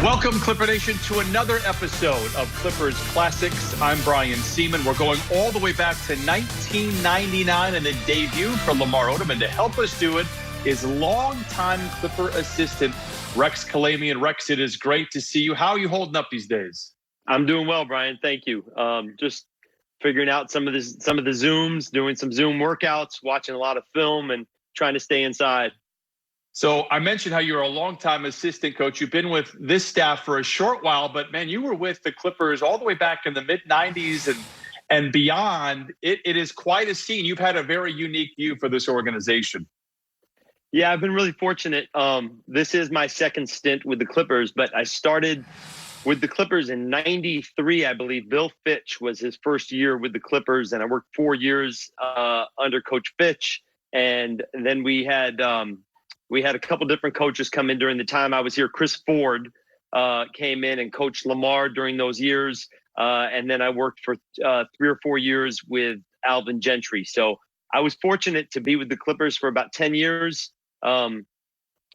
Welcome, Clipper Nation, to another episode of Clippers Classics. I'm Brian Seaman. We're going all the way back to 1999 and the debut for Lamar Odom. And to help us do it is longtime Clipper assistant Rex Kalamian. Rex, it is great to see you. How are you holding up these days? I'm doing well, Brian. Thank you. Just figuring out some of the Zooms, doing some Zoom workouts, watching a lot of film, and trying to stay inside. So I mentioned how you're a longtime assistant coach. You've been with this staff for a short while, but man, you were with the Clippers all the way back in the mid-90s and beyond. It is quite a scene. You've had a very unique view for this organization. Yeah, I've been really fortunate. This is my second stint with the Clippers, but I started with the Clippers in 93, I believe. Bill Fitch was his first year with the Clippers, and I worked 4 years under Coach Fitch. And then we had a couple different coaches come in during the time I was here. Chris Ford came in and coached Lamar during those years. And then I worked for 3 or 4 years with Alvin Gentry. So I was fortunate to be with the Clippers for about 10 years and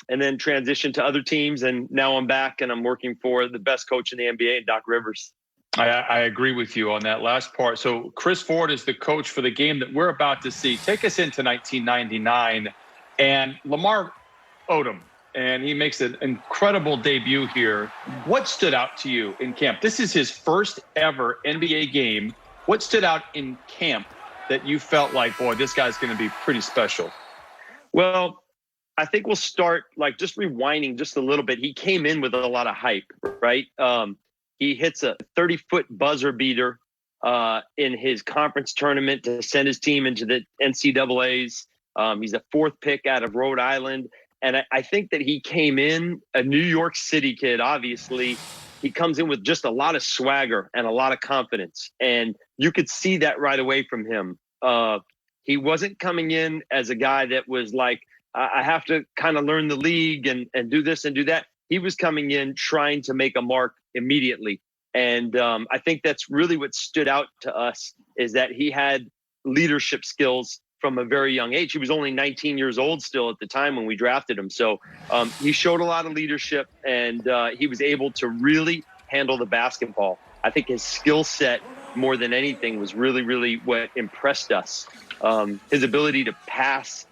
then transitioned to other teams. And now I'm back and I'm working for the best coach in the NBA, Doc Rivers. I agree with you on that last part. So Chris Ford is the coach for the game that we're about to see. Take us into 1999 and Lamar Odom, and he makes an incredible debut here. What stood out to you in camp? This is his first ever NBA game. What stood out in camp that you felt like, boy, this guy's going to be pretty special? Well, I think we'll start like just rewinding just a little bit. He came in with a lot of hype, right? He hits a 30-foot buzzer beater in his conference tournament to send his team into the NCAAs. He's a 4th pick out of Rhode Island. And I think that he came in, a New York City kid, obviously. He comes in with just a lot of swagger and a lot of confidence. And you could see that right away from him. He wasn't coming in as a guy that was like, I have to kind of learn the league and do this and do that. He was coming in trying to make a mark immediately. And I think that's really what stood out to us, is that he had leadership skills from a very young age. He was only 19 years old still at the time when we drafted him. So he showed a lot of leadership, and he was able to really handle the basketball. I think his skill set, more than anything, was really, really what impressed us. His ability to pass,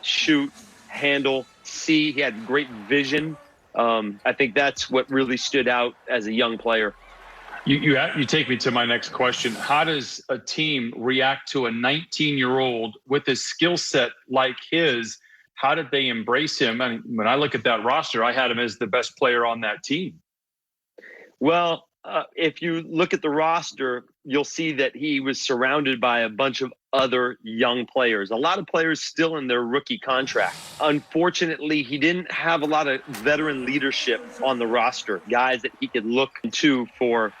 shoot, handle, see. He had great vision. I think that's what really stood out as a young player. You take me to my next question. How does a team react to a 19-year-old with a skill set like his? How did they embrace him? I mean, when I look at that roster, I had him as the best player on that team. Well, if you look at the roster, you'll see that he was surrounded by a bunch of other young players, a lot of players still in their rookie contract. Unfortunately, he didn't have a lot of veteran leadership on the roster, guys that he could look to for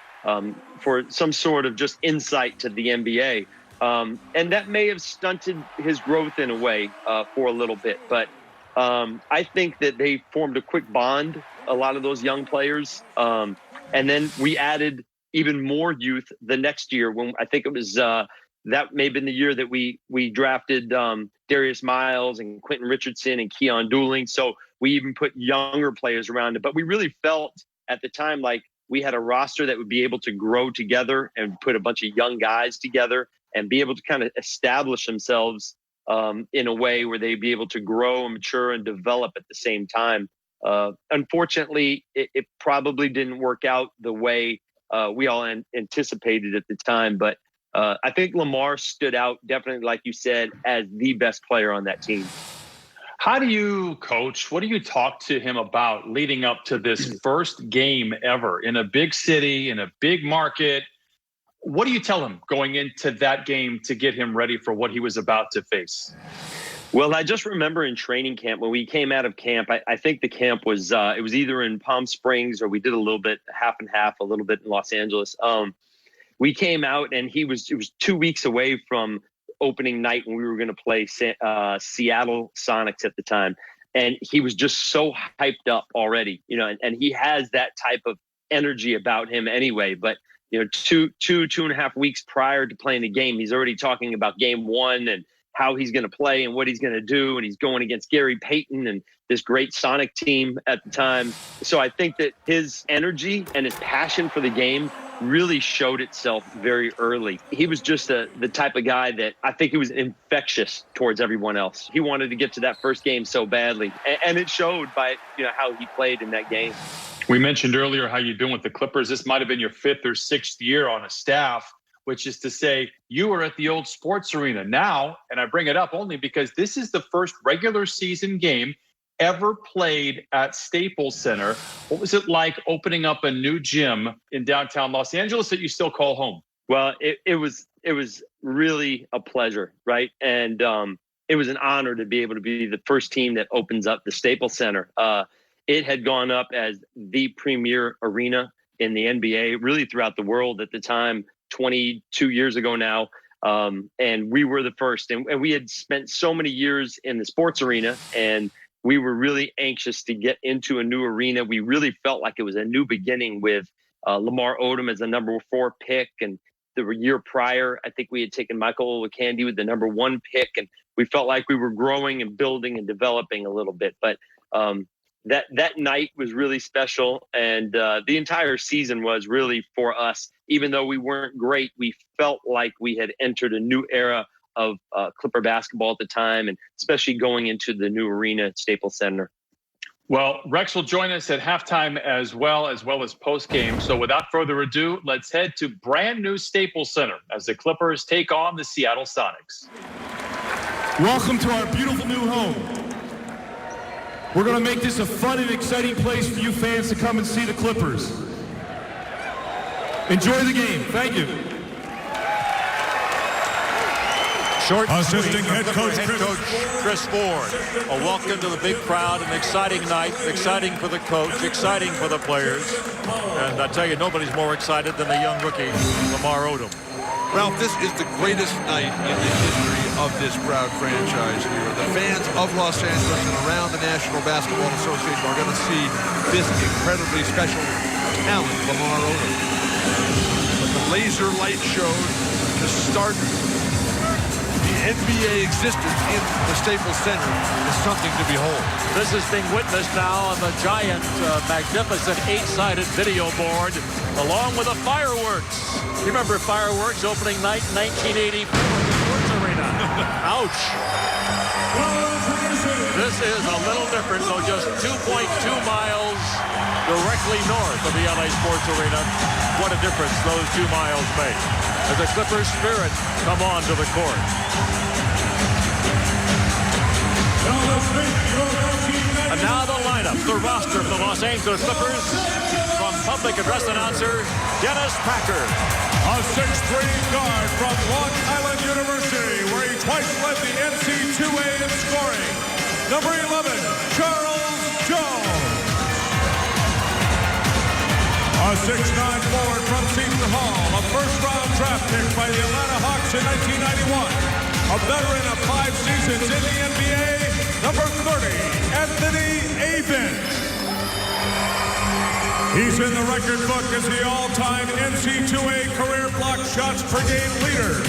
some sort of just insight to the NBA. And that may have stunted his growth in a way for a little bit. But I think that they formed a quick bond, a lot of those young players. And then we added even more youth the next year, when I think it was that may have been the year that we drafted Darius Miles and Quentin Richardson and Keon Dooling. So we even put younger players around it. But we really felt at the time like we had a roster that would be able to grow together and put a bunch of young guys together and be able to kind of establish themselves in a way where they'd be able to grow and mature and develop at the same time. Unfortunately, it probably didn't work out the way we all anticipated at the time. But I think Lamar stood out, definitely, like you said, as the best player on that team. How do you coach? What do you talk to him about leading up to this first game ever in a big city, in a big market? What do you tell him going into that game to get him ready for what he was about to face? Well, I just remember in training camp, when we came out of camp, I think the camp was, it was either in Palm Springs or we did a little bit, half and half, a little bit in Los Angeles. We came out and it was 2 weeks away from opening night when we were going to play Seattle Sonics at the time. And he was just so hyped up already, you know, and he has that type of energy about him anyway. But, you know, two and a half weeks prior to playing the game, he's already talking about game one and how he's going to play and what he's going to do. And he's going against Gary Payton and this great Sonic team at the time. So I think that his energy and his passion for the game really showed itself very early. He was just the type of guy that I think he was infectious towards everyone else. He wanted to get to that first game so badly, and it showed by how he played in that game. We mentioned earlier how you've been with the Clippers. This might have been your 5th or 6th year on a staff, which is to say you were at the old sports arena now, and I bring it up only because this is the first regular season game ever played at Staples Center. What was it like opening up a new gym in downtown Los Angeles that you still call home? Well, it was really a pleasure, right? And it was an honor to be able to be the first team that opens up the Staples Center. It had gone up as the premier arena in the NBA, really throughout the world at the time, 22 years ago now. And we were the first. And we had spent so many years in the sports arena, and we were really anxious to get into a new arena. We really felt like it was a new beginning with Lamar Odom as the number 4 pick. And the year prior, I think we had taken Michael Olowokandi with the number 1 pick. And we felt like we were growing and building and developing a little bit. But that night was really special. And the entire season was really for us. Even though we weren't great, we felt like we had entered a new era of Clipper basketball at the time, and especially going into the new arena at Staples Center. Well, Rex will join us at halftime as well as post-game. So without further ado, let's head to brand new Staples Center as the Clippers take on the Seattle Sonics. Welcome to our beautiful new home. We're going to make this a fun and exciting place for you fans to come and see the Clippers. Enjoy the game. Thank you. Assisting head coach Chris Ford. A welcome to the big crowd, an exciting night, exciting for the coach, exciting for the players. And I tell you, nobody's more excited than the young rookie, Lamar Odom. Ralph, this is the greatest night in the history of this proud franchise here. The fans of Los Angeles and around the National Basketball Association are going to see this incredibly special talent, Lamar Odom. But the laser light showed to start the NBA existence in the Staples Center is something to behold. This is being witnessed now on the giant, magnificent 8-sided video board, along with the fireworks. You remember fireworks opening night 1984 at the Sports Arena. Ouch. This is a little different, though, just 2.2 miles directly north of the LA Sports Arena. What a difference those 2 miles make as the Clippers spirit come on to the court. And now the lineup, the roster of the Los Angeles Clippers, from public address announcer Dennis Packer. A 6'3" guard from Long Island University, where he twice led the NC2A in scoring. Number 11, Charles Jones. A 6'9" forward from Seton Hall, a first-round draft pick by the Atlanta Hawks in 1991. A veteran of 5 seasons in the NBA, number 30, Anthony Avent. He's in the record book as the all-time NC2A career block shots per game leader.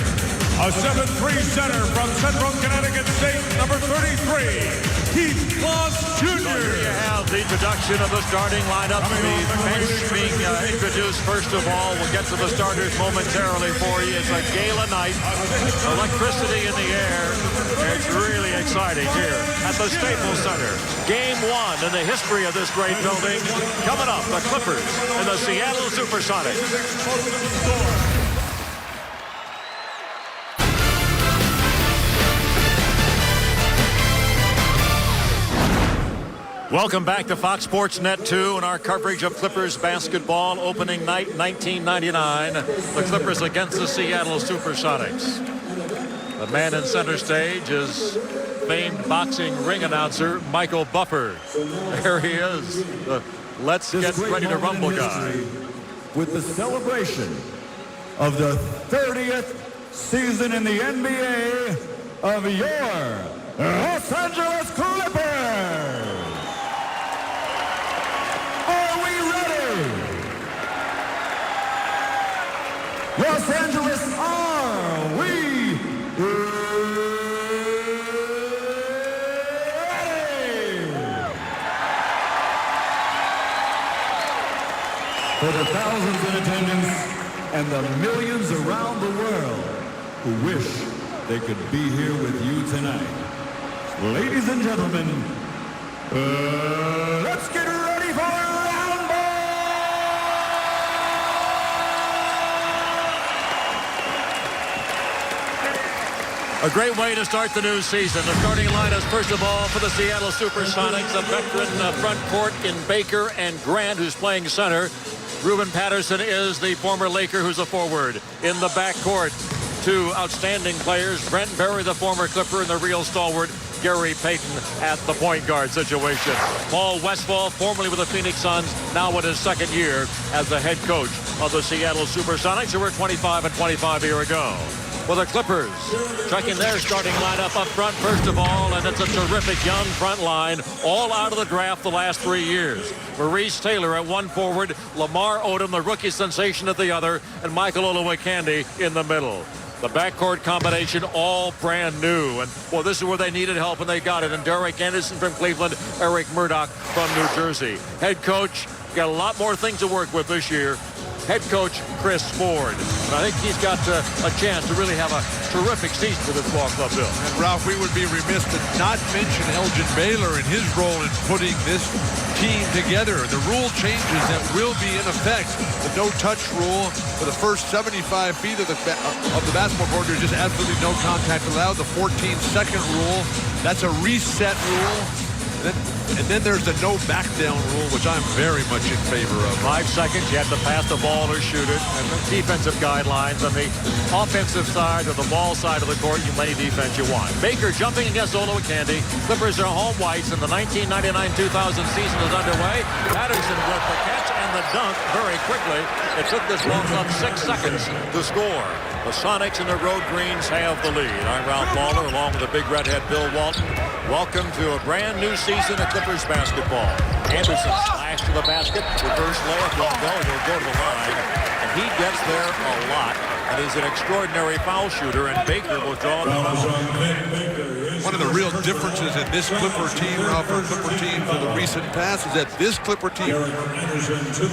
A 7'3" center from Central Connecticut State, number 33, Keith Kloss Jr. So here you have the introduction of the starting lineup. The bench being introduced first of all. We'll get to the starters momentarily for you. It's a gala night. Electricity in the air. It's really exciting here at the Staples Center. Game 1 in the history of this great building. Coming up, the Clippers and the Seattle SuperSonics. Welcome back to Fox Sports Net 2 and our coverage of Clippers basketball opening night 1999. The Clippers against the Seattle SuperSonics. The man in center stage is famed boxing ring announcer Michael Buffer. There he is. Let's get ready to rumble guy. With the celebration of the 30th season in the NBA of your Los Angeles Clippers. Los Angeles, are we for the thousands in attendance and the millions around the world who wish they could be here with you tonight. Ladies and gentlemen, let's get ready for round ball! A great way to start the new season. The starting lineup, first of all, for the Seattle SuperSonics, a veteran front court in Baker and Grant, who's playing center. Ruben Patterson is the former Laker, who's a forward. In the backcourt, two outstanding players. Brent Berry, the former Clipper, and the real stalwart, Gary Payton, at the point guard situation. Paul Westphal, formerly with the Phoenix Suns, now in his second year as the head coach of the Seattle SuperSonics, who were 25-25 a year ago. For the Clippers, checking their starting lineup up front, first of all, and it's a terrific young front line, all out of the draft the last 3 years. Maurice Taylor at one forward, Lamar Odom, the rookie sensation, at the other, and Michael Olowokandi in the middle. The backcourt combination, all brand new. And, well, this is where they needed help, and they got it. And Derek Anderson from Cleveland, Eric Murdoch from New Jersey. Head coach, got a lot more things to work with this year. Head coach Chris Ford. And I think he's got a chance to really have a terrific season for this ball club, Bill. And Ralph, we would be remiss to not mention Elgin Baylor and his role in putting this team together. The rule changes that will be in effect. The no-touch rule for the first 75 feet of the basketball court. There's just absolutely no contact allowed. The 14-second rule, that's a reset rule. And then there's the no back down rule, which I'm very much in favor of. 5 seconds, you have to pass the ball or shoot it. And the defensive guidelines on the offensive side or the ball side of the court, you play defense you want. Baker jumping against Olowokandi. Clippers are home whites, and the 1999-2000 season is underway. Patterson with the catch and the dunk very quickly. It took this ball club 6 seconds to score. The Sonics and the Road Greens have the lead. I'm Ralph Lawler, along with the big redhead Bill Walton. Welcome to a brand new season of Clippers basketball. Anderson slashed to the basket. Reverse layup won't go. He'll go to the line. And he gets there a lot. And he's an extraordinary foul shooter. And Baker will draw the foul. One of the real differences in this Clipper team, Ralph, or Clipper team for the recent past, is that this Clipper team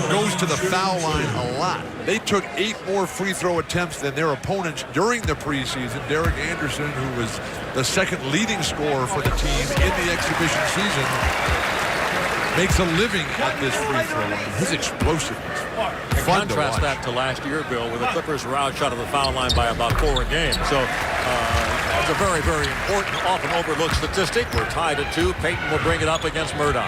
goes to the foul line a lot. They took 8 more free throw attempts than their opponents during the preseason. Derek Anderson, who was the second leading scorer for the team in the exhibition season, makes a living at this free throw line. His explosiveness. Fun to contrast watch. that to last year, Bill, where the Clippers were outshot of the foul line by about 4 a game. So it's a very, very important, often overlooked statistic. We're tied at 2. Payton will bring it up against Murdoch.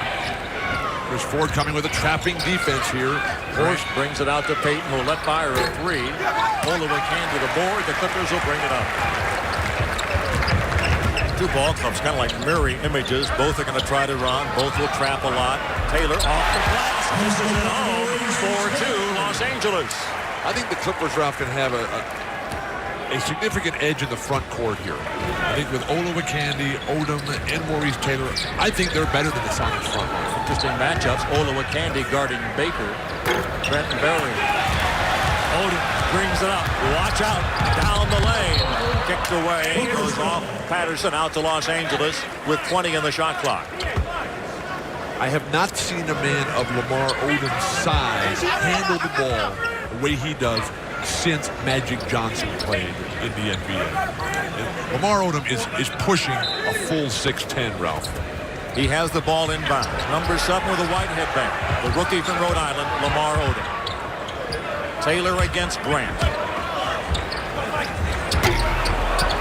There's Ford coming with a trapping defense here. Horst brings it out to Payton, who will let fire a 3. Olowokandi to the board. The Clippers will bring it up. Two ball clubs kind of like mirror images. Both are going to try to run. Both will trap a lot. Taylor off the glass. Misses it home. 4-2 Los Angeles. I think the Clippers, Ralph, can have a significant edge in the front court here. I think with Olowokandi, Odom, and Maurice Taylor, I think they're better than the Sonics front line. Interesting matchups. Olowokandi guarding Baker. Brent Berry. Odom brings it up. Watch out. Down the lane. Kicked away. Goes off. Patterson out to Los Angeles with 20 in the shot clock. I have not seen a man of Lamar Odom's size handle the ball the way he does since Magic Johnson played in the NBA. And Lamar Odom is pushing a full 6'10", Ralph. He has the ball inbound. Number 7 with a white headband. The rookie from Rhode Island, Lamar Odom. Taylor against Grant.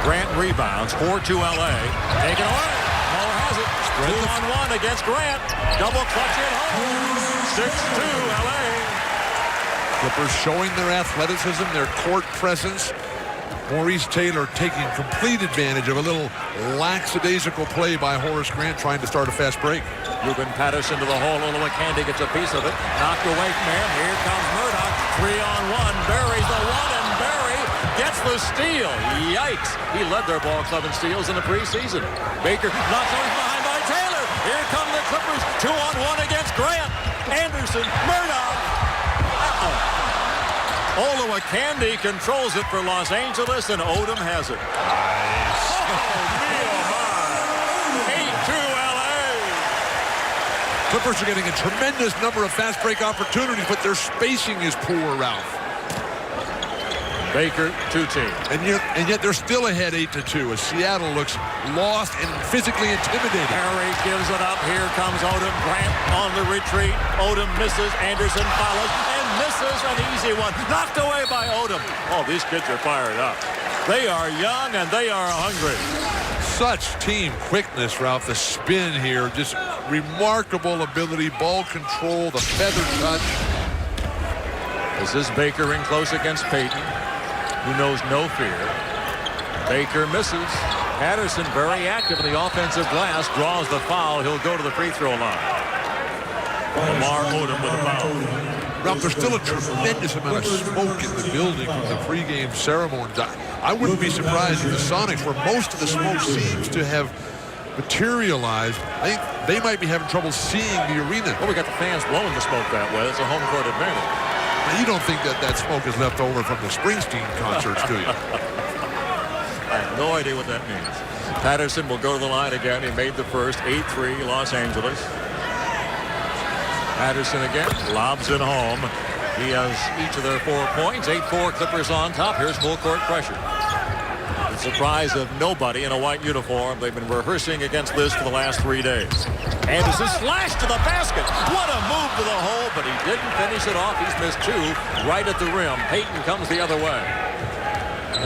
Grant rebounds. 4-2 LA. Taken away. Muller has it. 2-on-1 against Grant. Double clutch at home. 6-2 LA. Clippers showing their athleticism, their court presence. Maurice Taylor taking complete advantage of a little lackadaisical play by Horace Grant trying to start a fast break. Ruben Patterson to the hole. Olowokandi gets a piece of it. Knocked away from him. Here comes Murdoch. 3-on-1. Buries the one, and Berry gets the steal. Yikes. He led their ball club in steals in the preseason. Baker knocks away behind by Taylor. Here come the Clippers. 2-on-1 against Grant. Anderson. Murdoch. Olowokandi controls it for Los Angeles, and Odom has it. Nice. Oh, 8-2 Clippers are getting a tremendous number of fast break opportunities, but their spacing is poor, Ralph. Baker, 2-team. And yet they're still ahead 8-2 as Seattle looks lost and physically intimidated. Harry gives it up. Here comes Odom. Grant on the retreat. Odom misses. Anderson follows and misses an easy one. Knocked away by Odom. Oh, these kids are fired up. They are young and they are hungry. Such team quickness, Ralph. The spin here, just remarkable ability, ball control, the feather touch. This is Baker in close against Payton, who knows no fear. Baker misses. Patterson very active in the offensive glass, draws the foul. He'll go to the free throw line. Lamar Odom with a foul. Ralph, there's still a tremendous amount of smoke in the building from the pregame ceremonies. I wouldn't be surprised if the Sonics, where most of the smoke seems to have materialized, I think they might be having trouble seeing the arena. Well, we got the fans blowing the smoke that way. That's a home court advantage. Now, you don't think that smoke is left over from the Springsteen concerts, do you? I have no idea what that means. Patterson will go to the line again. He made the first. 8-3 Los Angeles. Patterson again lobs it home. He has each of their 4 points. 8-4 Clippers on top. Here's full court pressure. The surprise of nobody in a white uniform. They've been rehearsing against this for the last 3 days. Anderson slashed to the basket. What a move to the hole, but he didn't finish it off. He's missed 2 right at the rim. Payton comes the other way.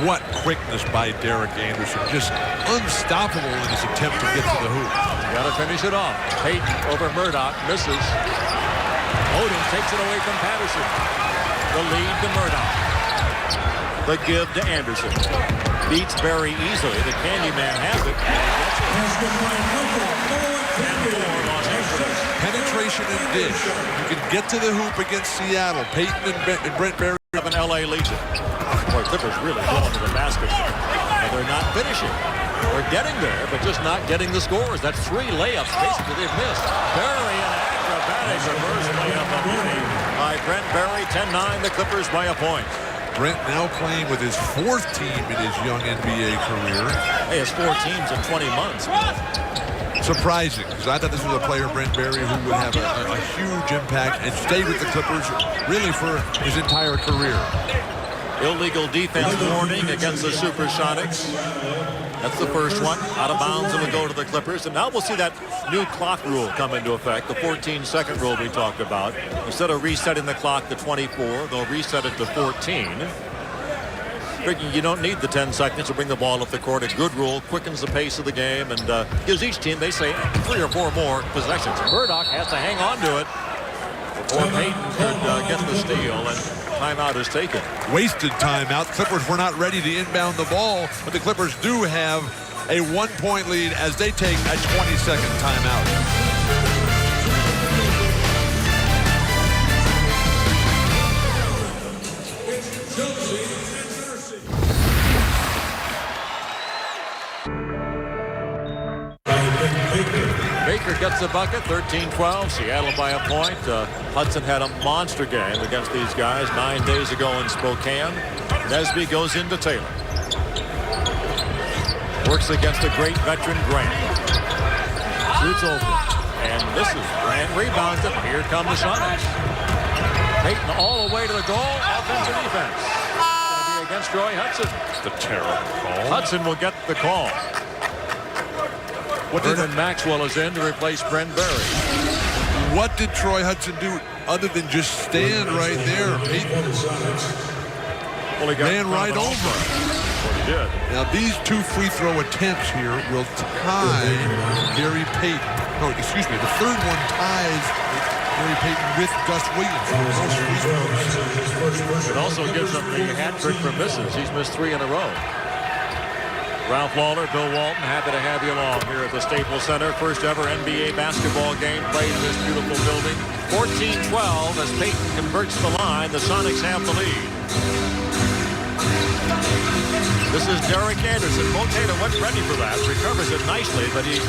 What quickness by Derek Anderson. Just unstoppable in his attempt to get to the hoop. Got to finish it off. Payton over Murdoch. Misses. Odom takes it away from Patterson. The lead to Murdoch. The give to Anderson. Beats very easily. The Candyman has it. Penetration and dish. You can get to the hoop against Seattle. Payton and Brent Berry Of an LA Legion. Boy, Clippers really going to the basket. And they're not finishing. They're getting there, but just not getting the scores. That's 3 layups basically they've missed. Berry an acrobatic reverse layup of beauty by Brent Berry. 10-9. The Clippers by a point. Brent now playing with his 4th team in his young NBA career. Hey, it's 4 teams in 20 months. Surprising, because I thought this was a player, Brent Berry, who would have a huge impact and stay with the Clippers really for his entire career. Illegal defense warning against the SuperSonics. That's the first one. Out of bounds, it'll go to the Clippers. And now we'll see that new clock rule come into effect, the 14-second rule we talked about. Instead of resetting the clock to 24, they'll reset it to 14. Figuring you don't need the 10 seconds to bring the ball up the court. A good rule, quickens the pace of the game, and gives each team, they say, 3 or 4 more possessions. Murdoch has to hang on to it before Payton could get the steal, and timeout is taken. Wasted timeout. Clippers were not ready to inbound the ball, but the Clippers do have a 1-point lead as they take a 20-second timeout. Baker gets the bucket, 13-12. Seattle by a point. Hudson had a monster game against these guys 9 days ago in Spokane. Nesby goes into Taylor. Works against a great veteran Grant. Shoots over. And misses. Grant rebounds it. Here come the Sonics. Payton all the way to the goal. Offensive defense. It's going to be against Troy Hudson. The terrible call. Hudson will get the call. Vernon Maxwell is in to replace Brent Berry. What did Troy Hudson do other than just stand right there? Well, he ran right over. What he did. Now, these 2 free throw attempts here will tie Gary Payton. No, excuse me. The third one ties Gary Payton with Gus Williams. It also gives him the hat trick for misses. He's missed 3 in a row. Ralph Lawler, Bill Walton, happy to have you along here at the Staples Center. First ever NBA basketball game played in this beautiful building. 14-12 as Payton converts the line. The Sonics have the lead. This is Derek Anderson. Motator went ready for that. Recovers it nicely, but he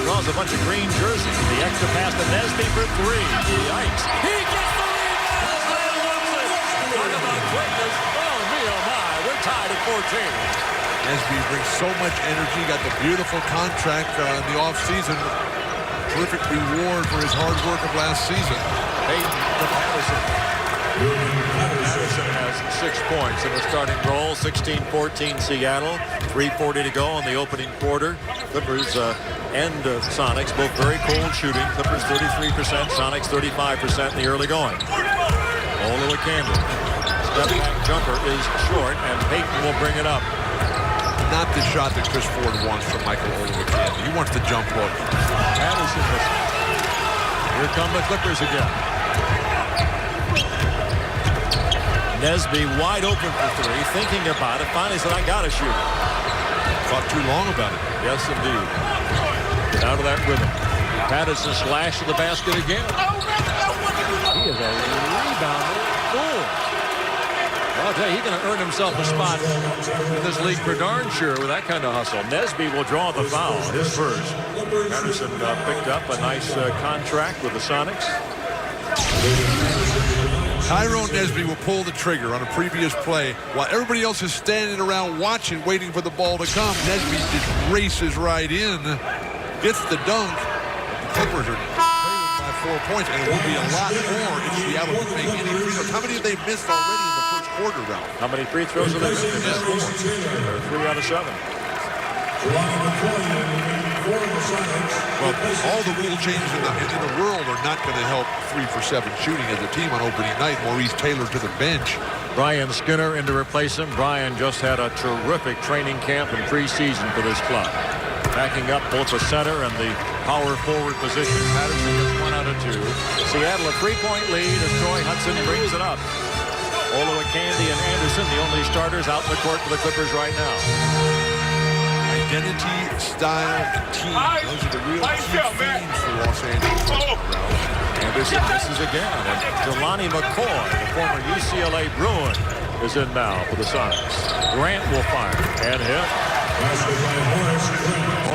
draws a bunch of green jerseys. The extra pass to Nesby for 3. Yikes. He gets the rebound. They lose it. Talk about quickness. Oh, me, oh, my. We're tied at 14. Nesby brings so much energy, got the beautiful contract in the offseason. terrific reward for his hard work of last season. Payton to Patterson. Patterson has 6 points in the starting role. 16-14 Seattle. 3:40 to go in the opening quarter. Clippers and Sonics both very cold shooting. Clippers 33%, Sonics 35% in the early going. Olowokandi. Step back jumper is short, and Payton will bring it up. Not the shot that Chris Ford wants from Michael Olowokandi. He wants the jump look. Patterson missing. Here come the Clippers again. Nesby wide open for three, thinking about it. Finally said, I gotta shoot. Thought too long about it. Yes, indeed. Get out of that rhythm. Patterson slash to the basket again. He is a rebounder. Boom. I'll tell you, he's going to earn himself a spot in this league for darn sure with that kind of hustle. Nesby will draw the foul, his first. Patterson picked up a nice contract with the Sonics. Tyrone Nesby will pull the trigger on a previous play. While everybody else is standing around watching, waiting for the ball to come, Nesby just races right in, gets the dunk. The Clippers are trailing by 4 points, and it will be a lot more if Seattle can make any free throws. How many have they missed already in the first quarter, Ralph? How many free throws have they missed? They missed 4. 3 out of 7. Well, all the rule changes in the world are not going to help 3 for 7 shooting as a team on opening night. Maurice Taylor to the bench. Brian Skinner in to replace him. Brian just had a terrific training camp and preseason for this club. Backing up both the center and the power forward position. Patterson gets 1 out of 2. Seattle a 3-point lead as Troy Hudson brings it up. Olowokandi and Anderson, the only starters out in the court for the Clippers right now. Identity, style, and team. Those are the real key themes for Los Angeles. Anderson misses again. And Jelani McCoy, the former UCLA Bruin, is in now for the Sonics. Grant will fire and hit.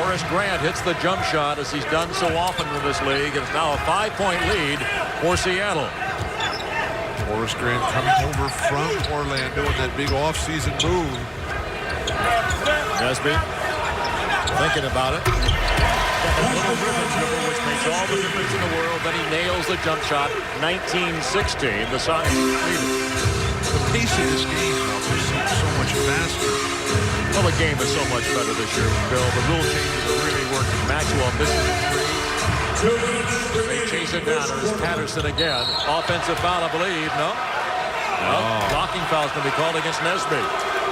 Horace Grant hits the jump shot as he's done so often in this league. It's now a 5-point lead for Seattle. Horace Grant coming over from Orlando in that big offseason move. Nesby thinking about it. A little ribbon dribble, which makes all the difference in the world. Then he nails the jump shot. 19-16. The Sonics lead. The pace of this game now proceeds so much faster. Well, the game is so much better this year, Bill. The rule changes are really working. Maxwell misses a 3. They chase it down. It's Patterson again. Offensive foul, I believe. No? Well, blocking foul's going to be called against Nesby.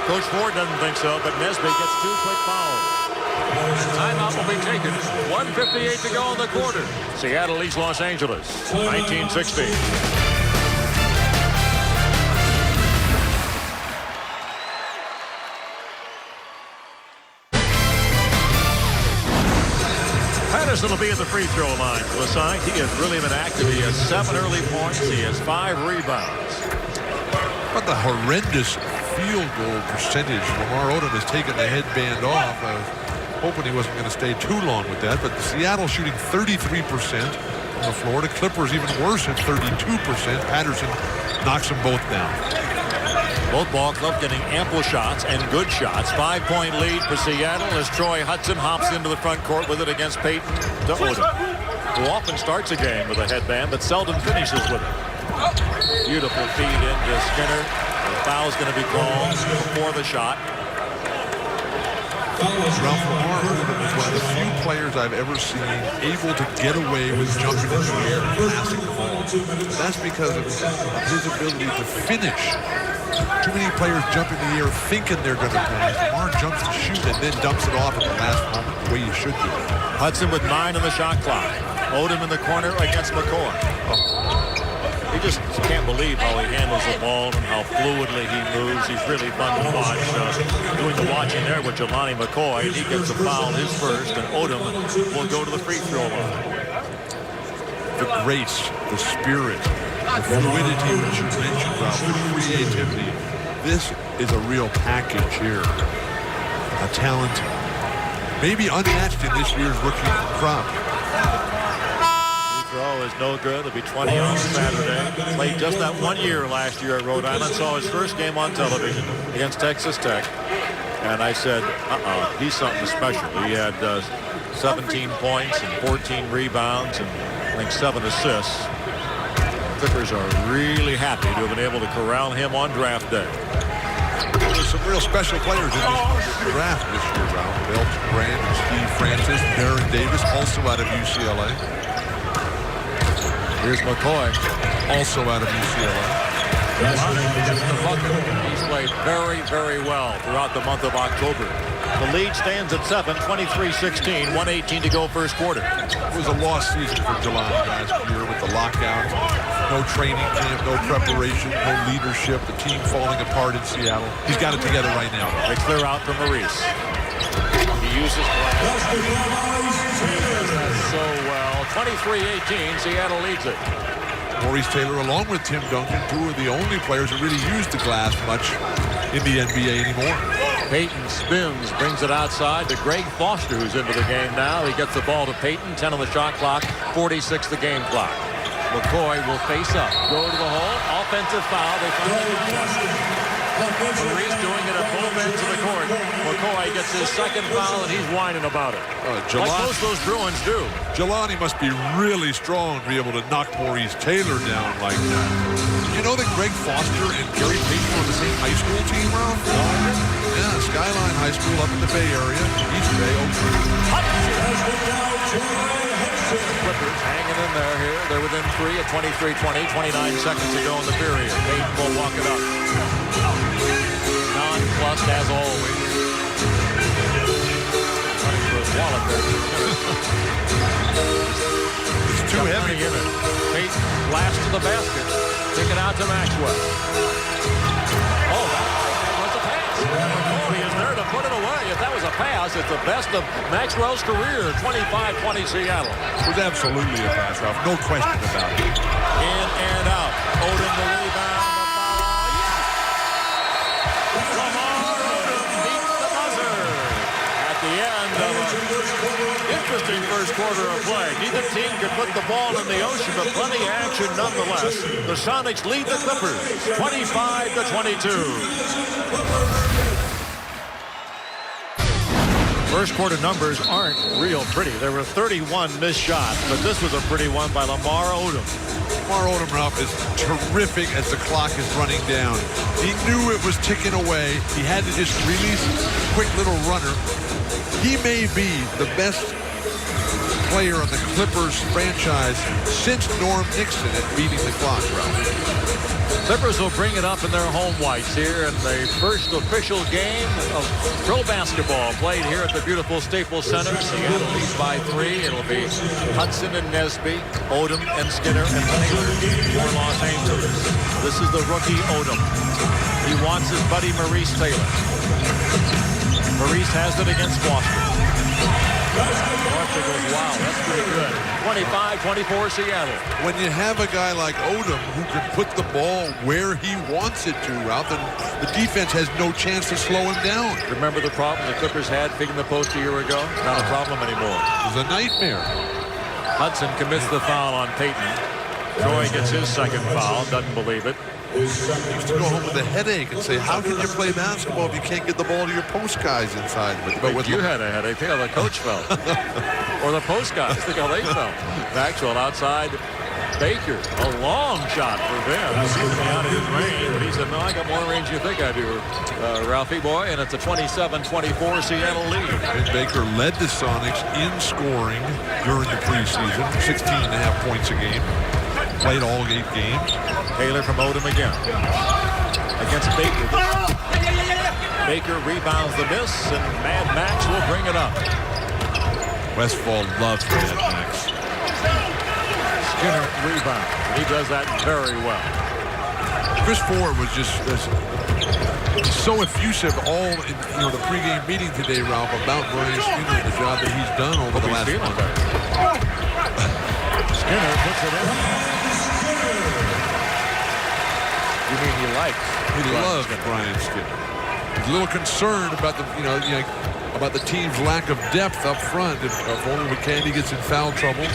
Coach Ford doesn't think so, but Nesby gets 2 quick fouls. Timeout will be taken. 1:58 to go in the quarter. Seattle leads Los Angeles. 19-16. Patterson will be at the free throw line for the Sonics. He has really been active. He has 7 early points. He has 5 rebounds. But the horrendous field goal percentage. Lamar Odom has taken the headband off. Hoping he wasn't going to stay too long with that. But Seattle shooting 33% from the floor. The Clippers even worse at 32%. Patterson knocks them both down. Both ball clubs getting ample shots and good shots. 5-point lead for Seattle as Troy Hudson hops into the front court with it against Payton to Odom, who often starts a game with a headband but seldom finishes with it. Beautiful feed into Skinner. The foul's going to be called before the shot. Ralph, Lamar Odom is one of the few players I've ever seen able to get away with jumping in the air and passing the ball. That's because of his ability to finish. Too many players jump in the air thinking they're going to pass. Lamar jumps to shoot and then dumps it off at the last moment the way you should do it. Hudson with 9 on the shot clock. Odom in the corner against McCoy. He just can't believe how he handles the ball and how fluidly he moves. He's really fun to watch. Doing the watching there with Jelani McCoy. He gets a foul, his first, and Odom will go to the free throw line. The grace, the spirit, the fluidity which you mentioned, Ralph, the creativity. This is a real package here. A talent maybe unmatched in this year's rookie crop. Throw is no good. It'll be 20 on Saturday. Played just that 1 year last year at Rhode Island. Saw his first game on television against Texas Tech. And I said, he's something special. He had 17 points and 14 rebounds and I think 7 assists. Clippers are really happy to have been able to corral him on draft day. There's some real special players in this draft this year, Ralph. Elton Brand and Steve Francis, Darren Davis, also out of UCLA. Here's McCoy, also out of UCLA. He's played very, very well throughout the month of October. The lead stands at 7, 23-16, 1:18 to go first quarter. It was a lost season for Jelani last year with the lockout. No training camp, no preparation, no leadership. The team falling apart in Seattle. He's got it together right now. They clear out from Maurice. He uses glass. He does that so well. 23-18, Seattle leads it. Maurice Taylor, along with Tim Duncan, two of the only players that really use the glass much in the NBA anymore. Payton spins, brings it outside to Greg Foster, who's into the game now. He gets the ball to Payton, 10 on the shot clock, 46 the game clock. McCoy will face up, go to the hole, offensive foul. They finally Maurice doing it at both ends of the court. McCoy gets his second foul, and he's whining about it. Like most of those Bruins do. Jelani must be really strong to be able to knock Maurice Taylor down like that. Did you know that Greg Foster and Gary Payton were on the same high school team, Ralph? Yeah, Skyline High School up in the Bay Area, East Bay, Clippers hanging in there here. They're within 3 at 23-20, 29 seconds to go in the period. Payton will walk it up. Nonplussed as always. Running for his wallet there. It's too heavy. In it. Payton blasts to the basket. Kick it out to Maxwell. Oh, that was a pass. He is there to put it away. If that was a pass, it's the best of Maxwell's career. 25-20 Seattle. It was absolutely a pass, Ralph. No question about it. In and out. Odom the rebound. Interesting first quarter of play. Neither team could put the ball in the ocean, but plenty of action nonetheless. The Sonics lead the Clippers 25-22. First quarter numbers aren't real pretty. There were 31 missed shots, but this was a pretty one by Lamar Odom. Lamar Odom, Ralph, is terrific as the clock is running down. He knew it was ticking away. He had to just release a quick little runner. He may be the best player on the Clippers franchise since Norm Nixon at beating the clock, Ralph. Clippers will bring it up in their home whites here in the first official game of pro basketball played here at the beautiful Staples Center. Seattle leads by 3. It'll be Hudson and Nesby, Odom and Skinner and Taylor for Los Angeles. This is the rookie Odom. He wants his buddy Maurice Taylor. Maurice has it against Foster. Foster goes, wow, that's pretty good. 25-24 Seattle. When you have a guy like Odom who can put the ball where he wants it to, Ralph, then the defense has no chance to slow him down. Remember the problem the Clippers had picking the post a year ago? Not a problem anymore. It was a nightmare. Hudson commits the foul on Payton. Troy gets his second foul, doesn't believe it. He used to go home with a headache and say, how can you play basketball if you can't get the ball to your post guys inside? But with you had a headache. Think how the coach felt. Or the post guys. Think how they felt. Maxwell outside Baker. A long shot for them. He's out of his range. But he said, no, I got more range than you think I do, Ralphie boy. And it's a 27-24 Seattle lead. And Baker led the Sonics in scoring during the preseason. 16.5 points a game. Played all 8 games. Taylor from Odom again. Against Baker. Baker rebounds the miss, and Mad Max will bring it up. Westfall loves Mad Max. Skinner rebound. He does that very well. Chris Ford was just so effusive all in the pregame meeting today, Ralph, about Brian Skinner and the job that he's done over the last month. Skinner puts it in. You mean he likes? He loves Brian Skinner. He's a little concerned about about the team's lack of depth up front. If only McCandy gets in foul trouble,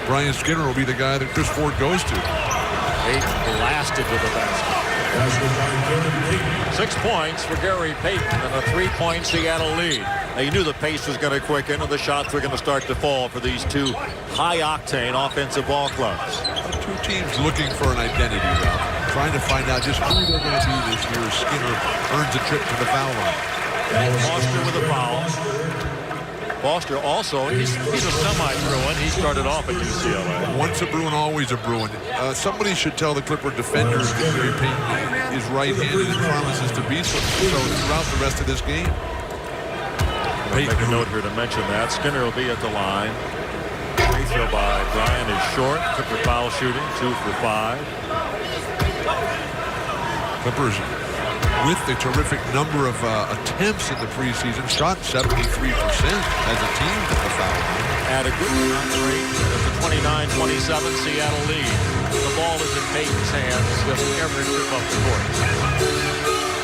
Brian Skinner will be the guy that Chris Ford goes to. Payton blasted to the basket. 6 points for Gary Payton and a 3-point Seattle lead. Now, you knew the pace was going to quicken and the shots were going to start to fall for these two high-octane offensive ball clubs. Two teams looking for an identity, Ralph. Trying to find out just who they're going to be this year as Skinner earns a trip to the foul line. Foster with a foul. Foster also, he's a semi-Bruin. He started off at UCLA. Once a Bruin, always a Bruin. Somebody should tell the Clipper defenders that Gary Payton is right-handed and promises to be so throughout the rest of this game. I'll make a note here to mention that. Skinner will be at the line. Free throw by Bryan is short. Clipper foul shooting, 2 for 5. Clippers with a terrific number of attempts in the preseason, shot 73% as a team at the foul line. At a good rate, it's a 29-27 Seattle lead. The ball is in Payton's hands every trip up the court.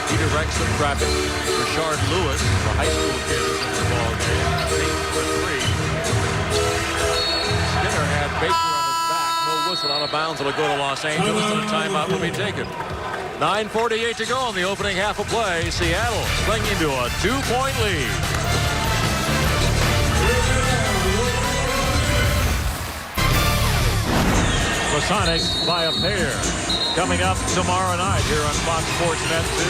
He directs the traffic. Rashard Lewis, the high school kid, is in the ball game. Payton for 3. Skinner had Baker on his back. No whistle, out of bounds. It'll go to Los Angeles, and a timeout will be taken. 9:48 to go in the opening half of play. Seattle clinging to a 2-point lead. The Sonics by a pair. Coming up tomorrow night here on Fox Sports Net 2.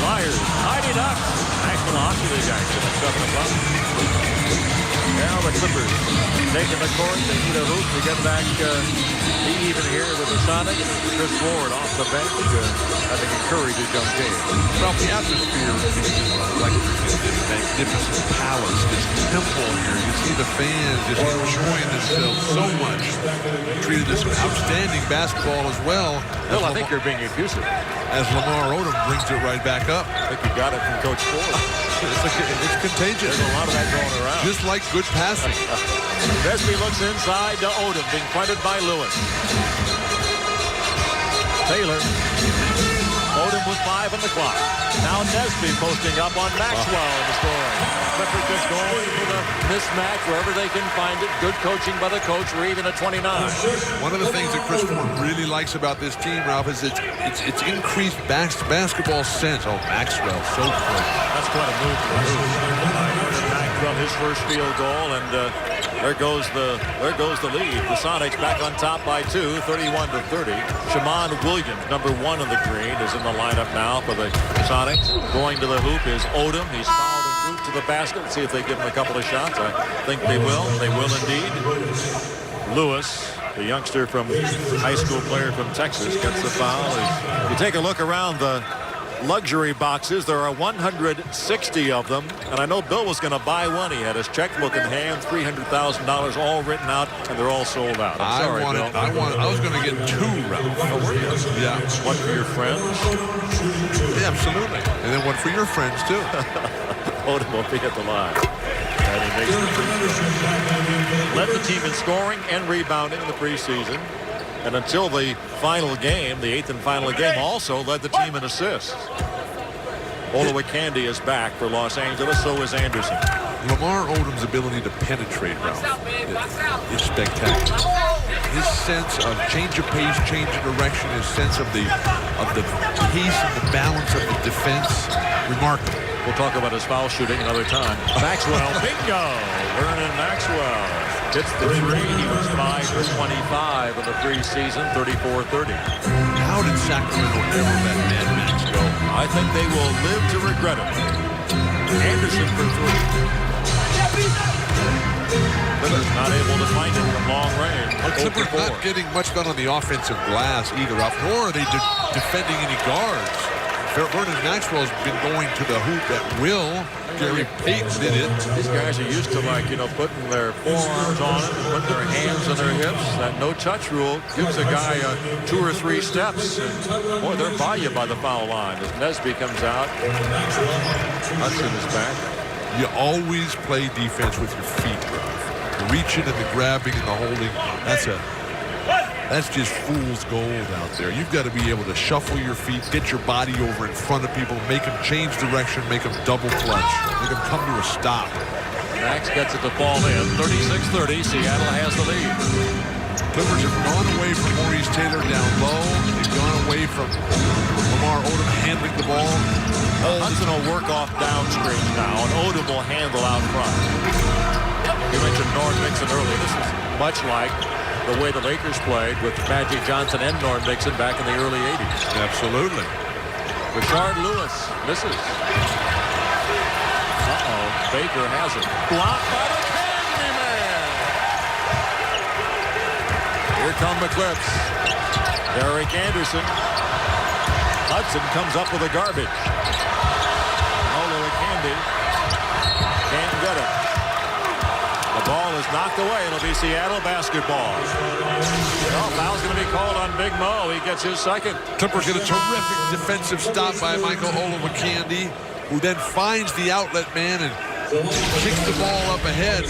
Flyers, Mighty Ducks, National Hockey League action at 7 o'clock. Now the Clippers taking the court, taking the hoop to get back be even here with the Sonics. Chris Ford off the bench, having encouraged his young game. Well, the atmosphere is like this magnificent palace, this temple here. You see the fans just enjoying themselves so much. Treated this outstanding basketball as well. Bill, I think you're being effusive. As Lamar Odom brings it right back up. I think you got it from Coach Ford. It's contagious. There's a lot of that going around. Just like good passing. Nesby looks inside to Odom, being fronted by Lewis. Taylor. Odom with 5 on the clock. Now Nesby posting up on Maxwell in the scoring. Clippers just going for the mismatch wherever they can find it. Good coaching by the coach. We're even at 29. One of the things that Chris Ford really likes about this team, Ralph, is it's increased basketball sense. Oh, Maxwell, so quick. That's quite a move for Maxwell, his first field goal, and there goes the lead. The Sonics back on top by 2, 31-30. Shammond Williams, number 1 on the green, is in the lineup now for the Sonics. Going to the hoop is Odom. He's fouled en route to the basket. Let's see if they give him a couple of shots. I think they will. They will indeed. Lewis, the youngster from high school player from Texas, gets the foul. If you take a look around the luxury boxes, there are 160 of them, and I know Bill was going to buy one. He had his checkbook in hand, $300,000 all written out, and they're all sold out. I'm sorry, Bill. I was going to get 2, Ralph. Oh, were you? Yeah. One for your friends? Yeah, absolutely. And then one for your friends, too. Odom will be at the line. And he makes the free throw. Led the team in scoring and rebounding in the preseason. And until the final game, the 8th and final game, also led the team in assists. Olowokandi is back for Los Angeles, so is Anderson. Lamar Odom's ability to penetrate, Ralph, is spectacular. His sense of change of pace, change of direction, his sense of the pace and the balance of the defense, remarkable. We'll talk about his foul shooting another time. Maxwell, bingo! Vernon Maxwell hits the 3. He was 5 for 25 in the preseason, 34-30. How did Sacramento ever let Mad Max go? I think they will live to regret it. Anderson for 3. Clippers not able to find it from long range. Clippers not getting much done on the offensive glass either, nor are they defending any guards. Vernon Maxwell's been going to the hoop at will. Gary Payton did it. These guys are used to, like, putting their forearms on it and putting their hands on their hips. That no-touch rule gives a guy 2 or 3 steps. And, boy, they're by you by the foul line. As Nesby comes out, Hudson is back. You always play defense with your feet, bro. The reaching and the grabbing and the holding, that's just fool's gold out there. You've got to be able to shuffle your feet, get your body over in front of people, make them change direction, make them double clutch, make them come to a stop. Max gets it to fall in. 36-30. Seattle has the lead. Clippers have gone away from Maurice Taylor down low. They've gone away from Lamar Lamar Odom handling the ball. Hudson will work off downstream now, and Odom will handle out front. You mentioned Norm Nixon earlier. This is much like the way the Lakers played with Magic Johnson and Norm Nixon back in the early 80s. Absolutely. Rashard Lewis misses. Uh-oh, Baker has it. Blocked by the Candyman. Here come the Clips. Derek Anderson. Hudson comes up with a garbage. Olo Candy can't get it. The ball is knocked away. It'll be Seattle basketball. Well, foul's going to be called on Big Mo. He gets his second. Clippers get a terrific defensive stop by Michael Olowokandi, who then finds the outlet man and kicks the ball up ahead.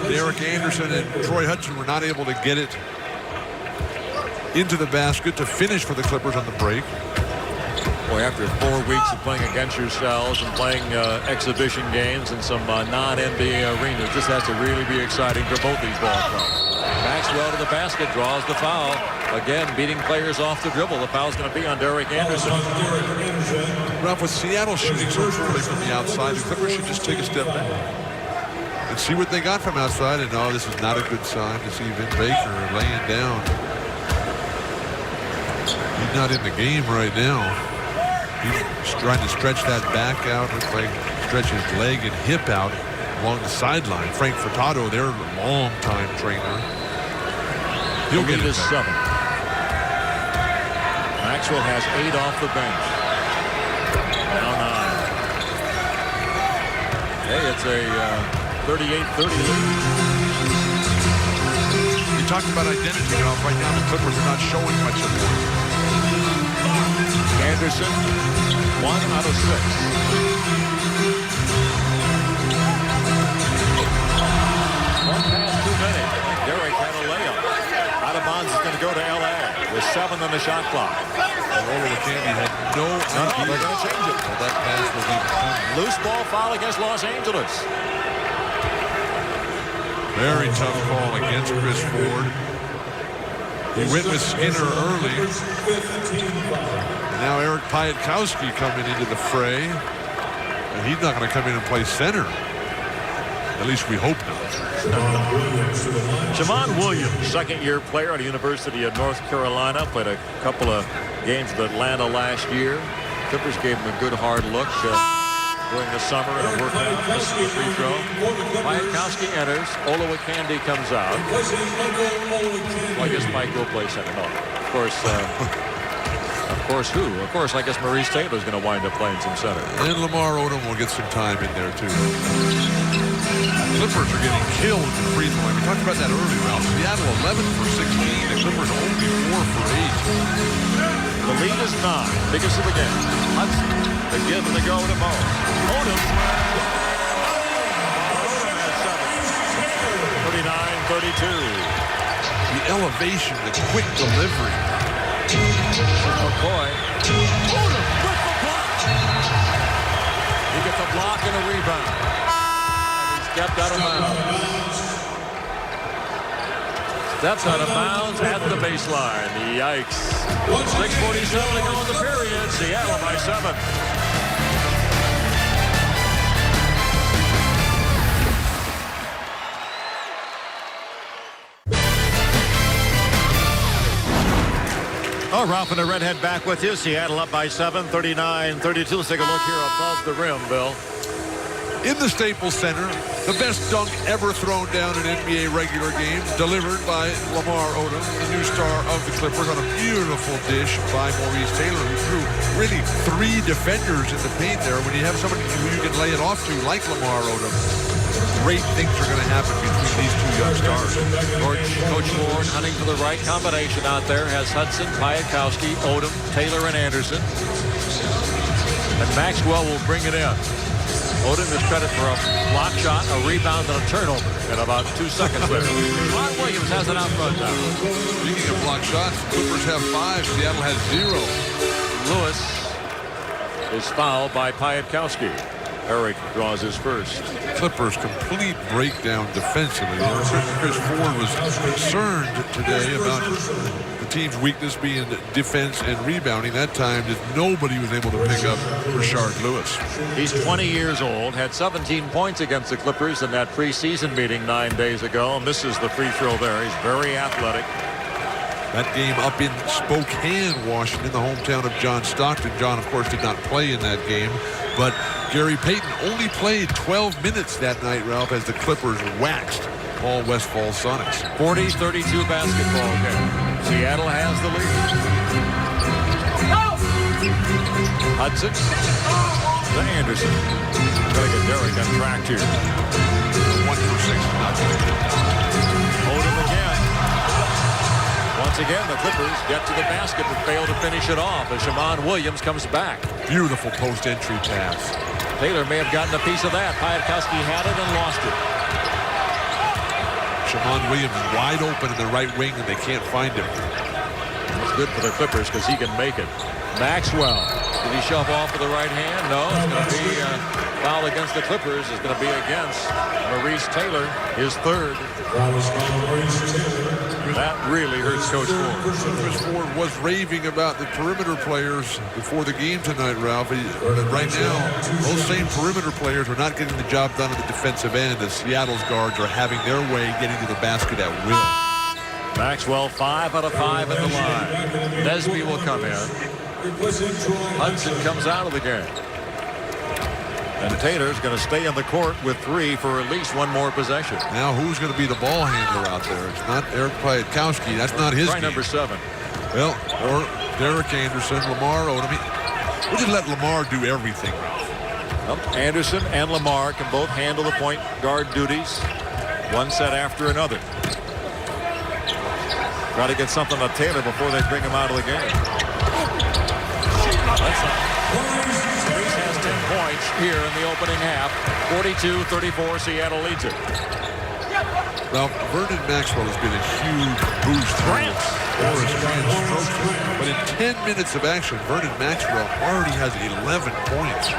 But Derek Anderson and Troy Hudson were not able to get it into the basket to finish for the Clippers on the break. Boy, after 4 weeks of playing against yourselves and playing exhibition games in some non-NBA arenas, this has to really be exciting for both these ball clubs. Maxwell to the basket, draws the foul. Again, beating players off the dribble. The foul's going to be on Derek Anderson. Ralph, with Seattle shooting so poorly from the outside, the Clippers should just take a step back and see what they got from outside. And this is not a good sign to see Vin Baker laying down. He's not in the game right now. He's trying to stretch that back out, looks like stretch his leg and hip out along the sideline. Frank Furtado, their longtime trainer. He'll get it 7. Maxwell has 8 off the bench. Now 9. Hey, it's a 38-30 lead. You talked about identity, Ralph. Right now, the Clippers are not showing much of it. Anderson, 1 out of 6. One pass too many. Derek had a layup. Out of bounds is going to go to L.A. with 7 on the shot clock. Olowokandi had no idea. They're going to change it. Well, that pass was even coming. Loose ball foul against Los Angeles. Very tough call against Chris Ford. He went with Skinner early. And now Eric Piatkowski coming into the fray. And he's not going to come in and play center. At least we hope not. Jamon Williams, second-year player at the University of North Carolina, played a couple of games with Atlanta last year. Clippers gave him a good hard look during the summer in a workout. This is the free throw. Piatkowski enters. Olowokandi comes out. Well, I guess Mike will play center. No, of course who? Of course, I guess Maurice Taylor's going to wind up playing some center. And Lamar Odom will get some time in there, too. Clippers are getting killed in the free throw line. We talked about that earlier, Ralph. Seattle 11 for 16. The Clippers only 4 for 8. The lead is 9. Biggest of the game. Hudson, the give and the go to Mo. Odom. 39-32. The elevation, the quick delivery. McCoy. Odom with the block. He gets a block and a rebound. And he's kept out of bounds. Steps out of bounds at the baseline. Yikes. 6:47 to go in the period. Seattle by 7. Oh, Ralph and the Redhead back with you. Seattle up by 7, 39-32. Let's take a look here above the rim, Bill. In the Staples Center, the best dunk ever thrown down in NBA regular games, delivered by Lamar Odom, the new star of the Clippers, on a beautiful dish by Maurice Taylor, who threw really 3 defenders in the paint there. When you have somebody who you can lay it off to, like Lamar Odom, great things are going to happen between these 2 young stars. Coach Ford hunting for the right combination out there. Has Hudson, Piatkowski, Odom, Taylor, and Anderson. And Maxwell will bring it in. Odom is credit for a block shot, a rebound, and a turnover in about 2 seconds there. Ron Williams has it out front now. Speaking of block shots, Clippers have 5, Seattle has 0. Lewis is fouled by Piatkowski. Eric draws his first. Clippers complete breakdown defensively. Chris Ford was concerned today about the team's weakness being defense and rebounding. That time, just nobody was able to pick up Rashard Lewis. He's 20 years old, had 17 points against the Clippers in that preseason meeting 9 days ago. Misses the free throw there. He's very athletic. That game up in Spokane, Washington, the hometown of John Stockton. John, of course, did not play in that game, but Gary Payton only played 12 minutes that night, Ralph, as the Clippers waxed all Westfall Sonics. 40-32 basketball game. Seattle has the lead. Hudson to Anderson. Got to get Derrick on track here. 1 for 6. Odom again. Once again, the Clippers get to the basket but fail to finish it off as Shammond Williams comes back. Beautiful post-entry pass. Taylor may have gotten a piece of that. Piatkowski had it and lost it. Shammond Williams is wide open in the right wing, and they can't find him. It's good for the Clippers because he can make it. Maxwell. Did he shove off with the right hand? No, it's going to be a foul against the Clippers. It's going to be against Maurice Taylor, his third. That really hurts Coach Ford. Chris Ford was raving about the perimeter players before the game tonight, Ralph. Right now, those same perimeter players are not getting the job done at the defensive end as Seattle's guards are having their way getting to the basket at will. Maxwell 5 out of 5 at the line. Nesby will come in. Hudson comes out of the game. And Taylor's going to stay on the court with 3 for at least one more possession. Now who's going to be the ball handler out there? It's not Eric Piatkowski. That's not his Try game. number 7. Well, or Derek Anderson, Lamar Odom. We'll just let Lamar do everything, Ralph. Well, Anderson and Lamar can both handle the point guard duties. One set after another. Try to get something on Taylor before they bring him out of the game. That's Maurice has 10 points here in the opening half. 42-34, Seattle leads it. Well, Vernon Maxwell has been a huge boost for Horace Grant Strokes. But in 10 minutes of action, Vernon Maxwell already has 11 points.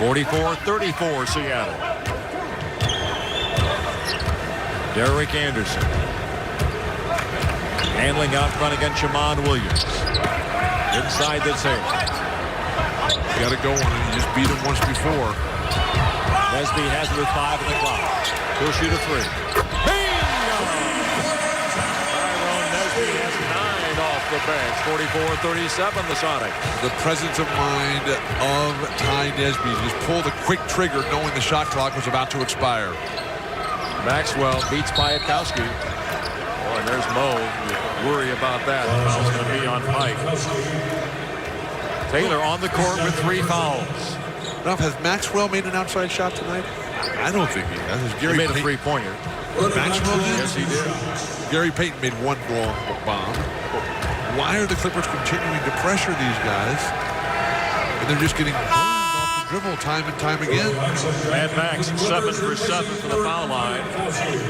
44-34, Seattle. Derrick Anderson. Handling out front against Shammond Williams. Inside the tape. You got to go on him. You just beat him once before. Nesby has it with 5 in the clock. He'll shoot a 3. Bingo! Tyrone Nesby has 9 off the bench. 44-37, the Sonics. The presence of mind of Ty Nesby. Just pulled a quick trigger knowing the shot clock was about to expire. Maxwell beats Piatkowski. Oh, and there's Mo. You worry about that. Foul's going to be on Pike. Taylor on the court with 3 fouls. Ralph, has Maxwell made an outside shot tonight? I don't think he has. He made a 3-pointer. Maxwell did? Yes, he did. Gary Payton made one long bomb. Why are the Clippers continuing to pressure these guys? And they're just getting burned off the dribble time and time again. Mad Max 7 for 7 for the foul line.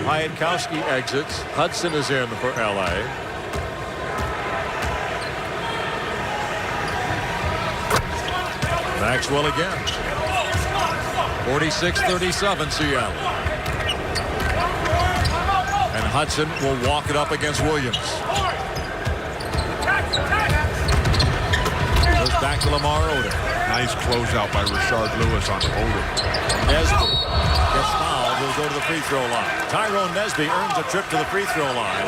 Piatkowski exits. Hudson is in for L.A. Maxwell again. 46-37 Seattle. And Hudson will walk it up against Williams. Goes back to Lamar Odom. Nice closeout by Rashard Lewis on Odom. Nesby gets fouled. Will go to the free throw line. Tyrone Nesby earns a trip to the free throw line.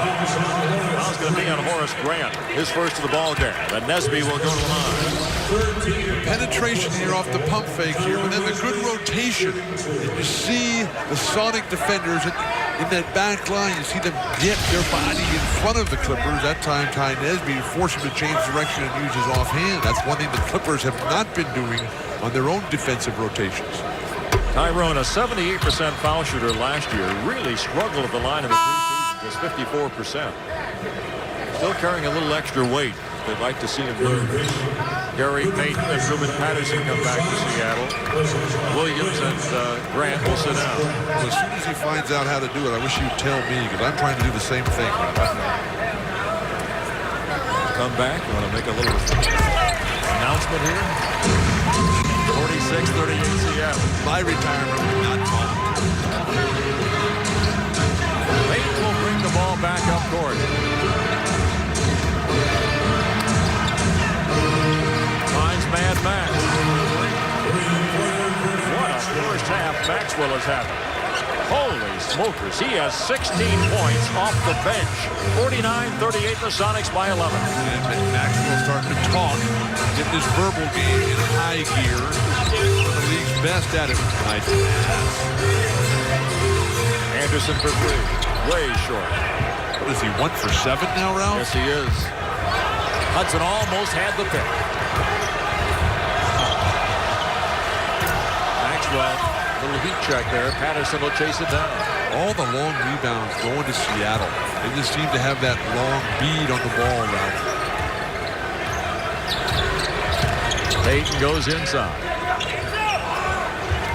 Foul's going to be on Horace Grant. His first of the ball game. And Nesby will go to the line. Penetration here off the pump fake here, but then the good rotation. And you see the Sonic defenders in that back line. You see them get their body in front of the Clippers. That time, Ty Nesby forced him to change direction and use his offhand. That's one thing the Clippers have not been doing on their own defensive rotations. Tyrone, a 78% foul shooter last year, really struggled at the line in the preseason, just 54%. Still carrying a little extra weight. They'd like to see him move. Gary Payton and Ruben Patterson come back to Seattle. Williams and Grant will sit down. Well, as soon as he finds out how to do it, I wish you'd tell me, because I'm trying to do the same thing. Come back. You want to make a little announcement here? 46-38 Seattle. My retirement would not come. Payton will bring the ball back up court. Maxwell is having. Holy smokers. He has 16 points off the bench. 49-38, the Sonics by 11. And Maxwell starting to talk, get this verbal game in high gear. One of the league's best at it tonight. Anderson for three. Way short. What is he, 1 for 7 now, Ralph? Yes, he is. Hudson almost had the pick. Maxwell. Little heat check there. Patterson will chase it down. All the long rebounds going to Seattle. They just seem to have that long bead on the ball now. Payton goes inside.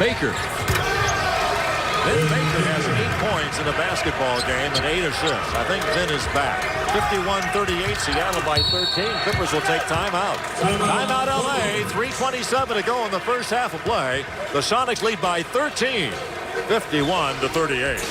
Baker. Vin Baker has 8 points in a basketball game and 8 assists. I think Vin is back. 51-38, Seattle by 13. Clippers will take timeout. Timeout LA, 3:27 to go in the first half of play. The Sonics lead by 13, 51-38.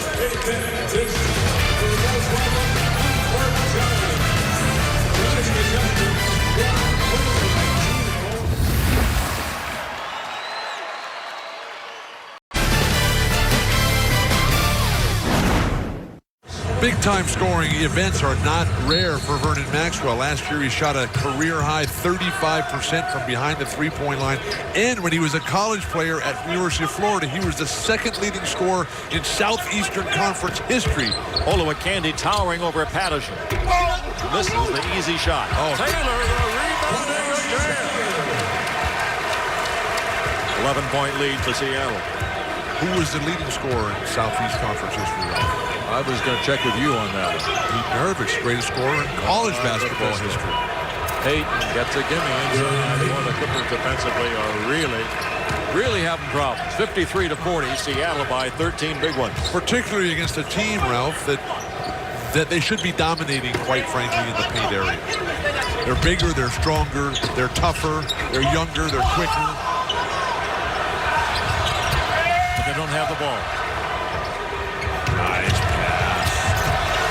Big-time scoring events are not rare for Vernon Maxwell. Last year, he shot a career-high 35% from behind the three-point line. And when he was a college player at the University of Florida, he was the second leading scorer in Southeastern Conference history. Olowokandi towering over Patterson. This is the easy shot. Oh. Taylor, the rebounding again. 11-point lead for Seattle. Who was the leading scorer in Southeast Conference history? I was going to check with you on that. Pete Nervich, greatest scorer in college basketball history. Payton gets a gimme inside. One of the Clippers defensively are really having problems. 53-40, Seattle by 13 big ones. Particularly against a team, Ralph, that they should be dominating, quite frankly, in the paint area. They're bigger, they're stronger, they're tougher, they're younger, they're quicker. But they don't have the ball. Nice pass.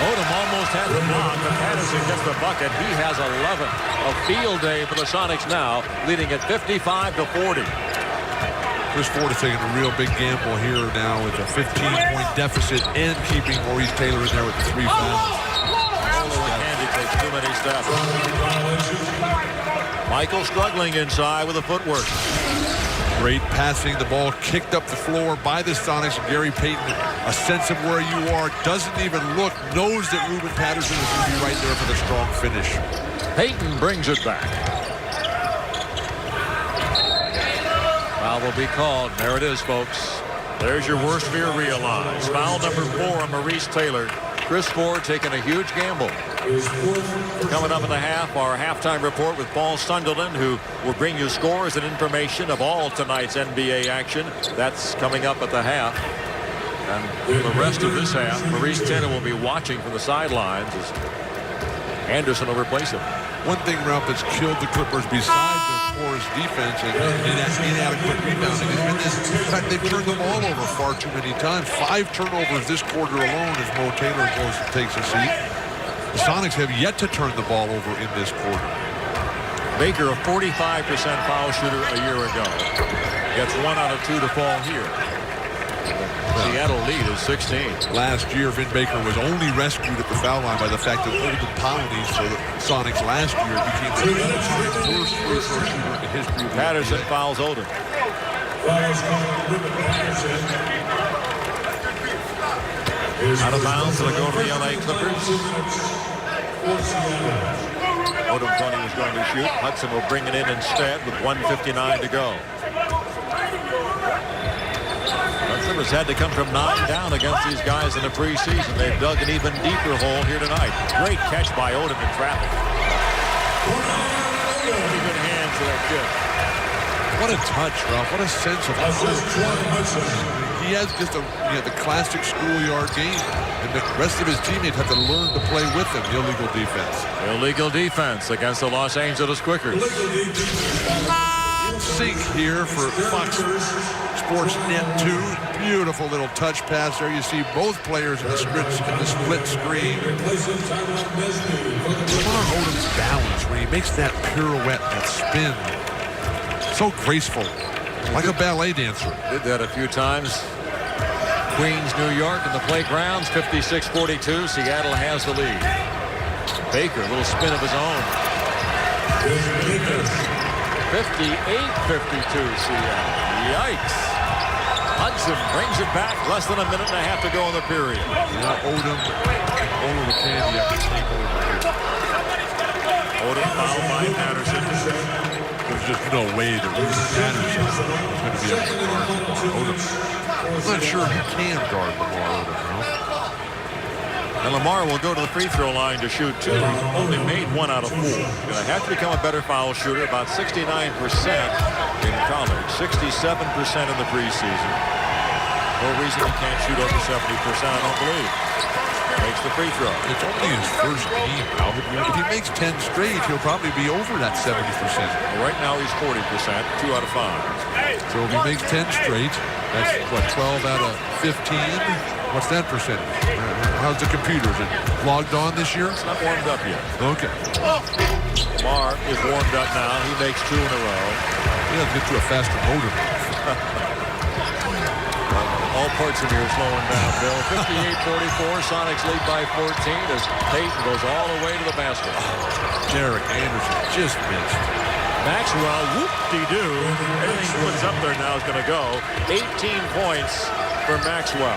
Odom almost had the block, but Patterson gets the bucket. He has 11. A field day for the Sonics now, leading at 55-40. Chris Ford is taking a real big gamble here now with a 15-point deficit and keeping Maurice Taylor in there with the 3 fouls. Olowokandi takes too many steps. Michael struggling inside with the footwork. Great passing. The ball kicked up the floor by the Sonics. Gary Payton, a sense of where you are, doesn't even look, knows that Ruben Patterson is going to be right there for the strong finish. Payton brings it back. Foul will be called. There it is, folks. There's your worst fear realized. Foul number 4 on Maurice Taylor. Chris Ford taking a huge gamble. Coming up in the half, our halftime report with Paul Sunderland, who will bring you scores and information of all tonight's NBA action. That's coming up at the half. And for the rest of this half, Maurice Taylor will be watching from the sidelines as Anderson will replace him. One thing, Ralph, that's killed the Clippers besides their porous defense and inadequate rebounding has been this. In fact, they've turned the ball over far too many times. 5 turnovers this quarter alone as Mo Taylor goes and takes a seat. The Sonics have yet to turn the ball over in this quarter. Baker, a 45% foul shooter a year ago. Gets 1 out of 2 to fall here. The Seattle lead is 16. Last year, Vin Baker was only rescued at the foul line by the fact that Olden Powney, so the Sonics last year, became the worst free throw shooter in the history of the Patterson NBA. fouls Odom. Out of bounds, it'll go to the LA Clippers. Odom thought he was going to shoot. Hudson will bring it in instead with 1:59 to go. The Clippers had to come from 9 down against these guys in the preseason. They've dug an even deeper hole here tonight. Great catch by Odom in traffic. Pretty good hands for that kid. What a touch, Ralph. What a sense of he has just the classic schoolyard game, and the rest of his teammates have to learn to play with him. The illegal defense. Illegal defense against the Los Angeles Quakers. Sync here for Fox Sports Net 2. Beautiful little touch pass there. You see both players in the split screen. Lamar Odom's balance when he makes that pirouette, that spin. So graceful, like a ballet dancer. Did that a few times Queens, New York, in the playgrounds, 56-42. Seattle has the lead. Baker, a little spin of his own. 58-52 Seattle. Yikes. Hudson brings it back. Less than a minute and a half to go in the period. Odom, all over Candy up the take over here. Odom fouled by Patterson. There's just no way that Rudy Patterson is going to be able to guard Odom. I'm not sure he can guard Lamar Odom, no? And Lamar will go to the free throw line to shoot 2. He's only made 1 out of 4. Going to have to become a better foul shooter, about 69% in college, 67% in the preseason. No reason he can't shoot over 70%, I don't believe. Makes the free throw. It's only his first game, Albert. If he makes 10 straight, he'll probably be over that 70%. Right now he's 40%, 2 out of 5. So if he makes 10 straight, that's what, 12 out of 15? What's that percentage? How's the computer? Is it logged on this year? It's not warmed up yet. Okay. Lamar is warmed up now. He makes 2 in a row. He has to get to a faster motor. All parts of me are slowing down, Bill. 58-44. Sonics lead by 14 as Payton goes all the way to the basket. Derek Anderson just missed. Maxwell, whoop-de-doo. Everything he puts up there now is going to go. 18 points for Maxwell.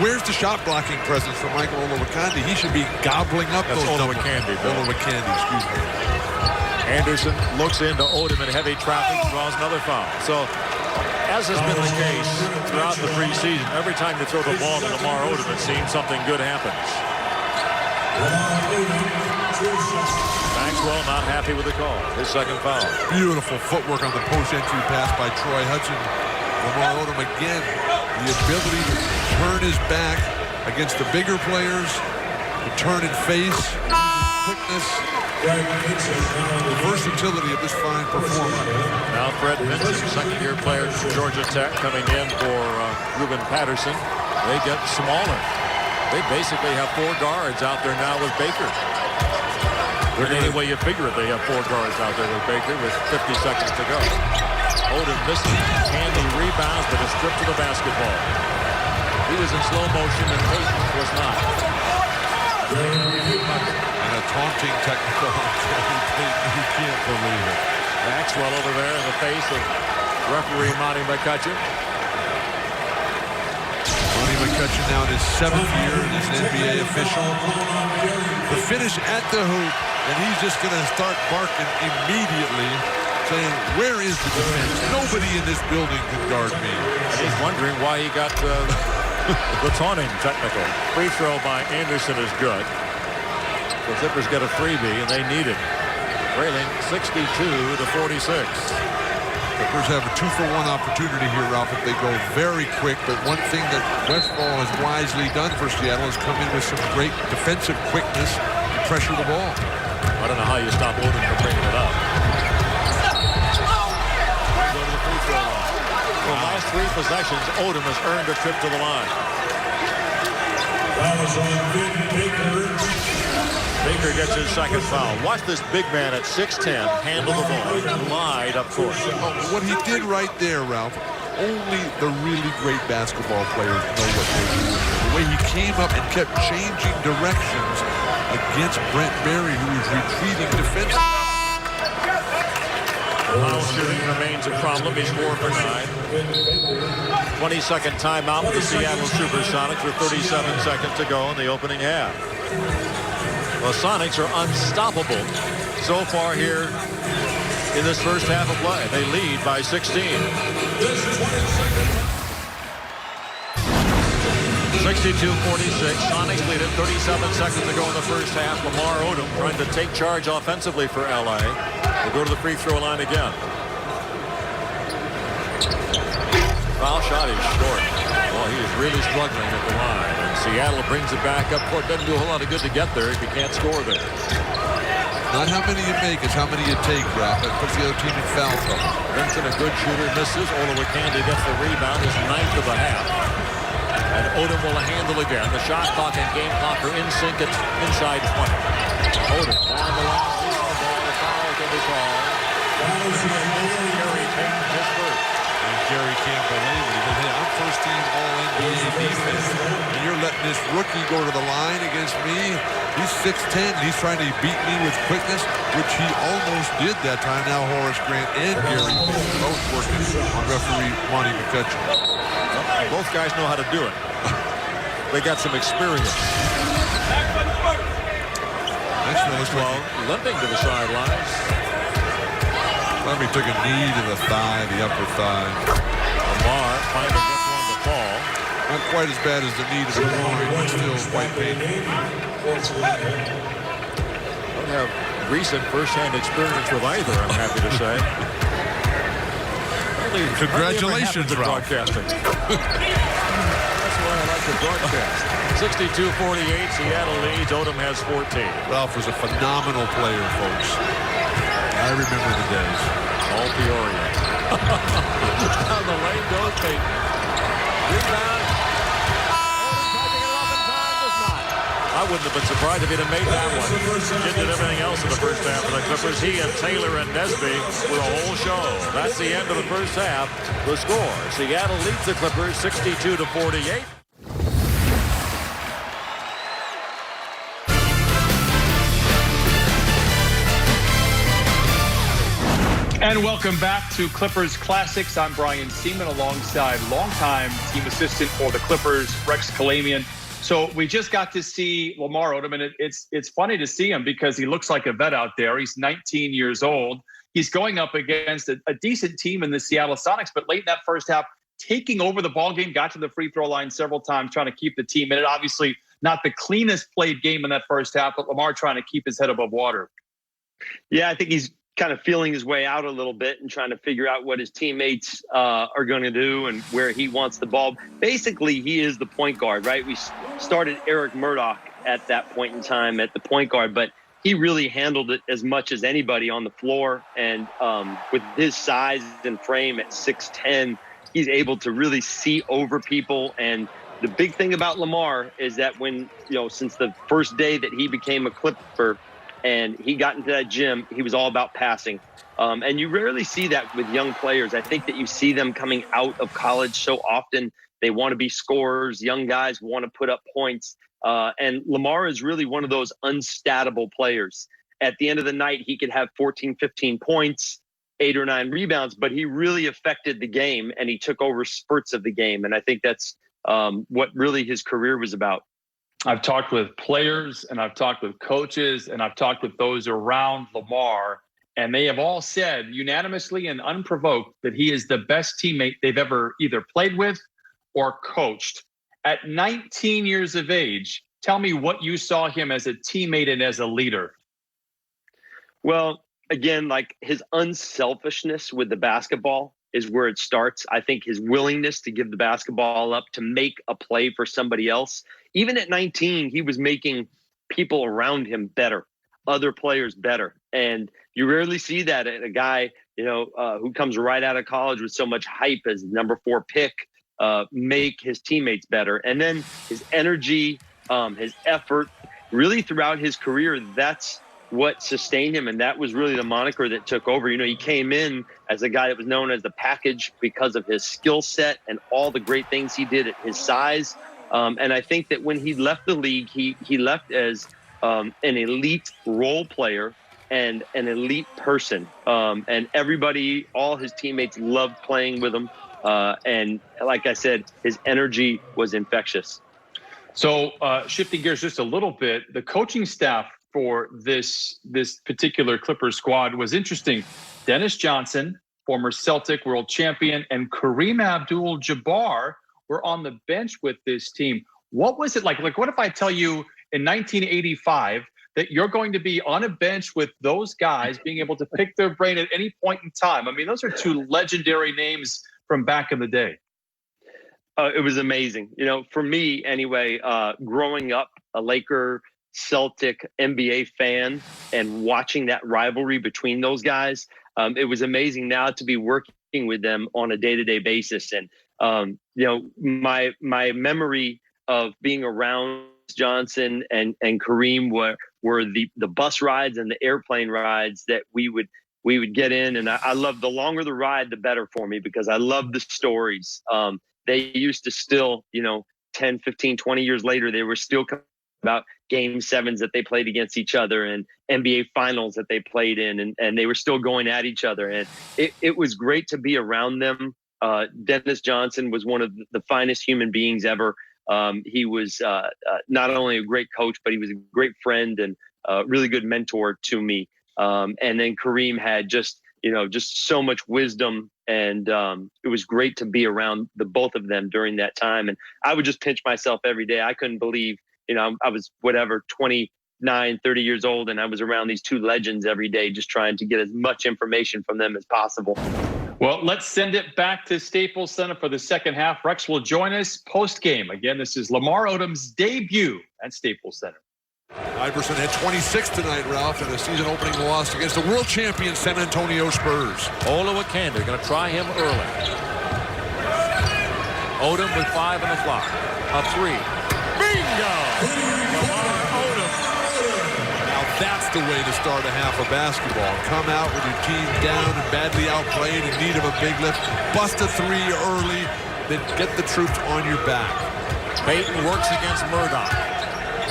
Where's the shot blocking presence for Michael Olowokandi? He should be gobbling up those Olowokandi, Olowokandi, excuse me. Anderson looks into Odom in heavy traffic, draws another foul. So, as has been the case throughout the preseason, every time you throw the ball to Lamar Odom, it seems something good happens. Maxwell not happy with the call. His second foul. Beautiful footwork on the post-entry pass by Troy Hudson. Lamar Odom again, the ability to turn his back against the bigger players, to turn and face, quickness, the versatility of this fine performer. Now Fred Vinson, second-year player from Georgia Tech, coming in for Ruben Patterson. They get smaller. They basically have 4 guards out there now with Baker. Any way you figure it, they have 4 guards out there with Baker with 50 seconds to go. Odom misses. Candy rebounds, but is stripped to the basketball. He was in slow motion, and Payton was not. And a taunting technical on Johnny Payton. You can't believe it. Maxwell over there in the face of referee Monty McCutcheon. Monty McCutcheon now in his 7th year as an NBA official. The finish at the hoop, and he's just going to start barking immediately, saying, where is the defense? Nobody in this building can guard me. And he's wondering why he got the taunting technical. Free throw by Anderson is good. The Zippers get a freebie, and they need it. Trailing 62-46. Zippers have a 2-for-1 opportunity here, Ralph, if they go very quick. But one thing that Westfall has wisely done for Seattle is come in with some great defensive quickness to pressure the ball. I don't know how you stop Odom from bringing it up. Go to the free throw line. For the last 3 possessions, Odom has earned a trip to the line. Baker gets his second foul. Watch this big man at 6'10" handle the ball and glide up court. What he did right there, Ralph, only the really great basketball players know what they're doing. The way he came up and kept changing directions against Brent Berry, who was retreating defensively. Foul shooting remains a problem. He's 4 for 9. 20-second timeout with the Seattle SuperSonics with 37 seconds to go in the opening half. The Sonics are unstoppable so far here in this first half of play. They lead by 16. 62-46. Sonics lead it. 37 seconds to go in the first half. Lamar Odom trying to take charge offensively for LA. We'll go to the free throw line again. Foul shot is short. Well, he is really struggling at the line. And Seattle brings it back up court. Doesn't do a whole lot of good to get there if you can't score there. Not how many you make, it's how many you take, Ralph. That puts the other team in foul trouble. Vincent, a good shooter, misses. Olowokandi gets the rebound, his 9th of the half. And Odom will handle again. The shot clock and game clock are in sync at inside 20. Odom down the line, losing the ball. The foul can be called. Gary Payton just first. Jerry can't believe it. He said, hey, I'm first team All-NBA defense, and you're letting this rookie go to the line against me? He's 6'10", and he's trying to beat me with quickness, which he almost did that time. Now Horace Grant and Gary both working on referee Monty McCutcheon. Both guys know how to do it. They got some experience. Next one looks like Limping to the sidelines. He took a knee to the thigh, the upper thigh. Lamar finally gets one to fall. Not quite as bad as the knee to the groin, but still quite painful. Don't have recent first-hand experience with either, I'm happy to say. Congratulations, Ralph. Broadcasting. That's why I like to broadcast. 62-48, Seattle leads. Odom has 14. Ralph was a phenomenal player, folks. I remember the days. All Peoria. Down the lane goes Peyton. Rebound. Odom trying to get it off in time, does not. I wouldn't have been surprised if he'd have made that one. Jim did everything else in the first half of the Clippers. He and Taylor and Nesby with a whole show. That's the end of the first half. The score, Seattle leads the Clippers 62-48. And welcome back to Clippers Classics. I'm Brian Seaman alongside longtime team assistant for the Clippers, Rex Kalamian. So we just got to see Lamar Odom, and it's funny to see him because he looks like a vet out there. He's 19 years old. He's going up against a decent team in the Seattle Sonics, but late in that first half, taking over the ball game, got to the free throw line several times, trying to keep the team in it. Obviously, not the cleanest played game in that first half, but Lamar trying to keep his head above water. Yeah, I think he's kind of feeling his way out a little bit and trying to figure out what his teammates are going to do and where he wants the ball. Basically, he is the point guard, right? We started Eric Murdoch at that point in time at the point guard, but he really handled it as much as anybody on the floor. And with his size and frame at 6'10", he's able to really see over people. And the big thing about Lamar is that when, since the first day that he became a Clipper, and he got into that gym, he was all about passing. And you rarely see that with young players. I think that you see them coming out of college so often. They want to be scorers. Young guys want to put up points. And Lamar is really one of those unstatable players. At the end of the night, he could have 14, 15 points, 8 or 9 rebounds, but he really affected the game, and he took over spurts of the game. And I think that's what really his career was about. I've talked with players and I've talked with coaches and I've talked with those around Lamar, and they have all said unanimously and unprovoked that he is the best teammate they've ever either played with or coached. At 19 years of age, tell me what you saw him as a teammate and as a leader. Well, again, like his unselfishness with the basketball is where it starts. I think his willingness to give the basketball up, to make a play for somebody else. Even at 19, he was making people around him better, other players better. And you rarely see that in a guy, who comes right out of college with so much hype as number 4 pick, make his teammates better. And then his energy, his effort, really throughout his career, that's what sustained him. And that was really the moniker that took over. He came in as a guy that was known as the package because of his skill set and all the great things he did at his size. And I think that when he left the league, he left as an elite role player and an elite person. And everybody, all his teammates loved playing with him. And like I said, his energy was infectious. So shifting gears just a little bit, the coaching staff for this particular Clippers squad was interesting. Dennis Johnson, former Celtic world champion, and Kareem Abdul-Jabbar were on the bench with this team. What was it like? Like, what if I tell you in 1985 that you're going to be on a bench with those guys, being able to pick their brain at any point in time? I mean, those are two legendary names from back in the day. It was amazing. For me anyway, growing up a Laker, Celtic, NBA fan and watching that rivalry between those guys, it was amazing now to be working with them on a day-to-day basis. And, my memory of being around Johnson and Kareem were the bus rides and the airplane rides that we would we would get in, and I love the longer the ride, the better for me, because I love the stories. They used to still, 10, 15, 20 years later, they were still about game sevens that they played against each other and NBA finals that they played in, and they were still going at each other. And it was great to be around them. Dennis Johnson was one of the finest human beings ever. He was not only a great coach, but he was a great friend and a really good mentor to me. And then Kareem had just so much wisdom, and it was great to be around the both of them during that time. And I would just pinch myself every day. I couldn't believe, I was 29, 30 years old, and I was around these two legends every day, just trying to get as much information from them as possible. Well, let's send it back to Staples Center for the second half. Rex will join us post-game. Again, this is Lamar Odom's debut at Staples Center. Iverson had 26 tonight, Ralph, in a season-opening loss against the world champion San Antonio Spurs. Olowokandi going to try him early. Odom with 5 on the clock. A 3. Bingo! Lamar Odom. Now that's the way to start a half of basketball. Come out with your team down and badly outplayed in need of a big lift. Bust a 3 early, then get the troops on your back. Payton works against Murdoch.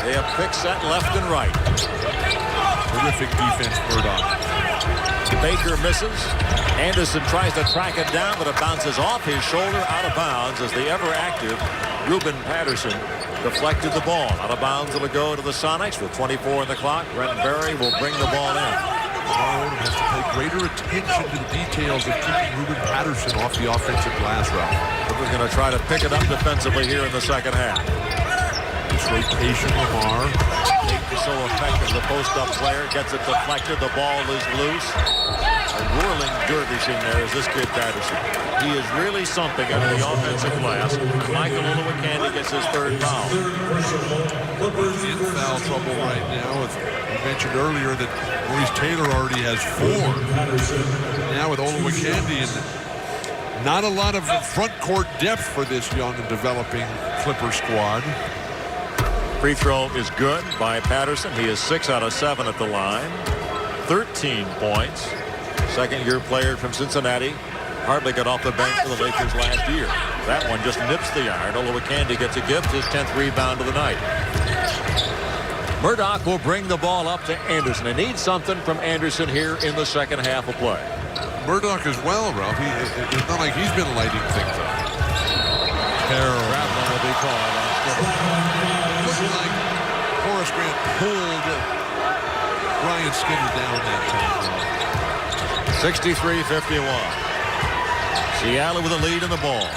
They have pick set left and right. Terrific defense, Murdoch. Baker misses. Anderson tries to track it down, but it bounces off his shoulder out of bounds as the ever-active Ruben Patterson deflected the ball. Out of bounds it'll go to the Sonics with 24 on the clock. Brent Berry will bring the ball in. Odom has to pay greater attention to the details of keeping Ruben Patterson off the offensive glass route. We're going to try to pick it up defensively here in the second half. This rotation, Lamar. Payton so effective. The post-up player gets it deflected. The ball is loose. A whirling dervishing there is this kid Patterson. He is really something under the offensive glass. Michael Olowokandi gets his third foul. In foul trouble right now. We mentioned earlier that Maurice Taylor already has 4. Now with Olowokandi, and not a lot of front court depth for this young and developing Clipper squad. Free throw is good by Patterson. He is 6 out of 7 at the line. 13 points. Second-year player from Cincinnati. Hardly got off the bench for the Lakers last year. That one just nips the iron. Olowokandi gets a gift, his 10th rebound of the night. Murdoch will bring the ball up to Anderson. They need something from Anderson here in the second half of play. Murdoch as well, Ralph. It's not like he's been lighting things up. Terrible. Grappling will be called. Looks like Horace Grant pulled Ryan Skinner down that time. 63-51. Seattle with a lead in the ball.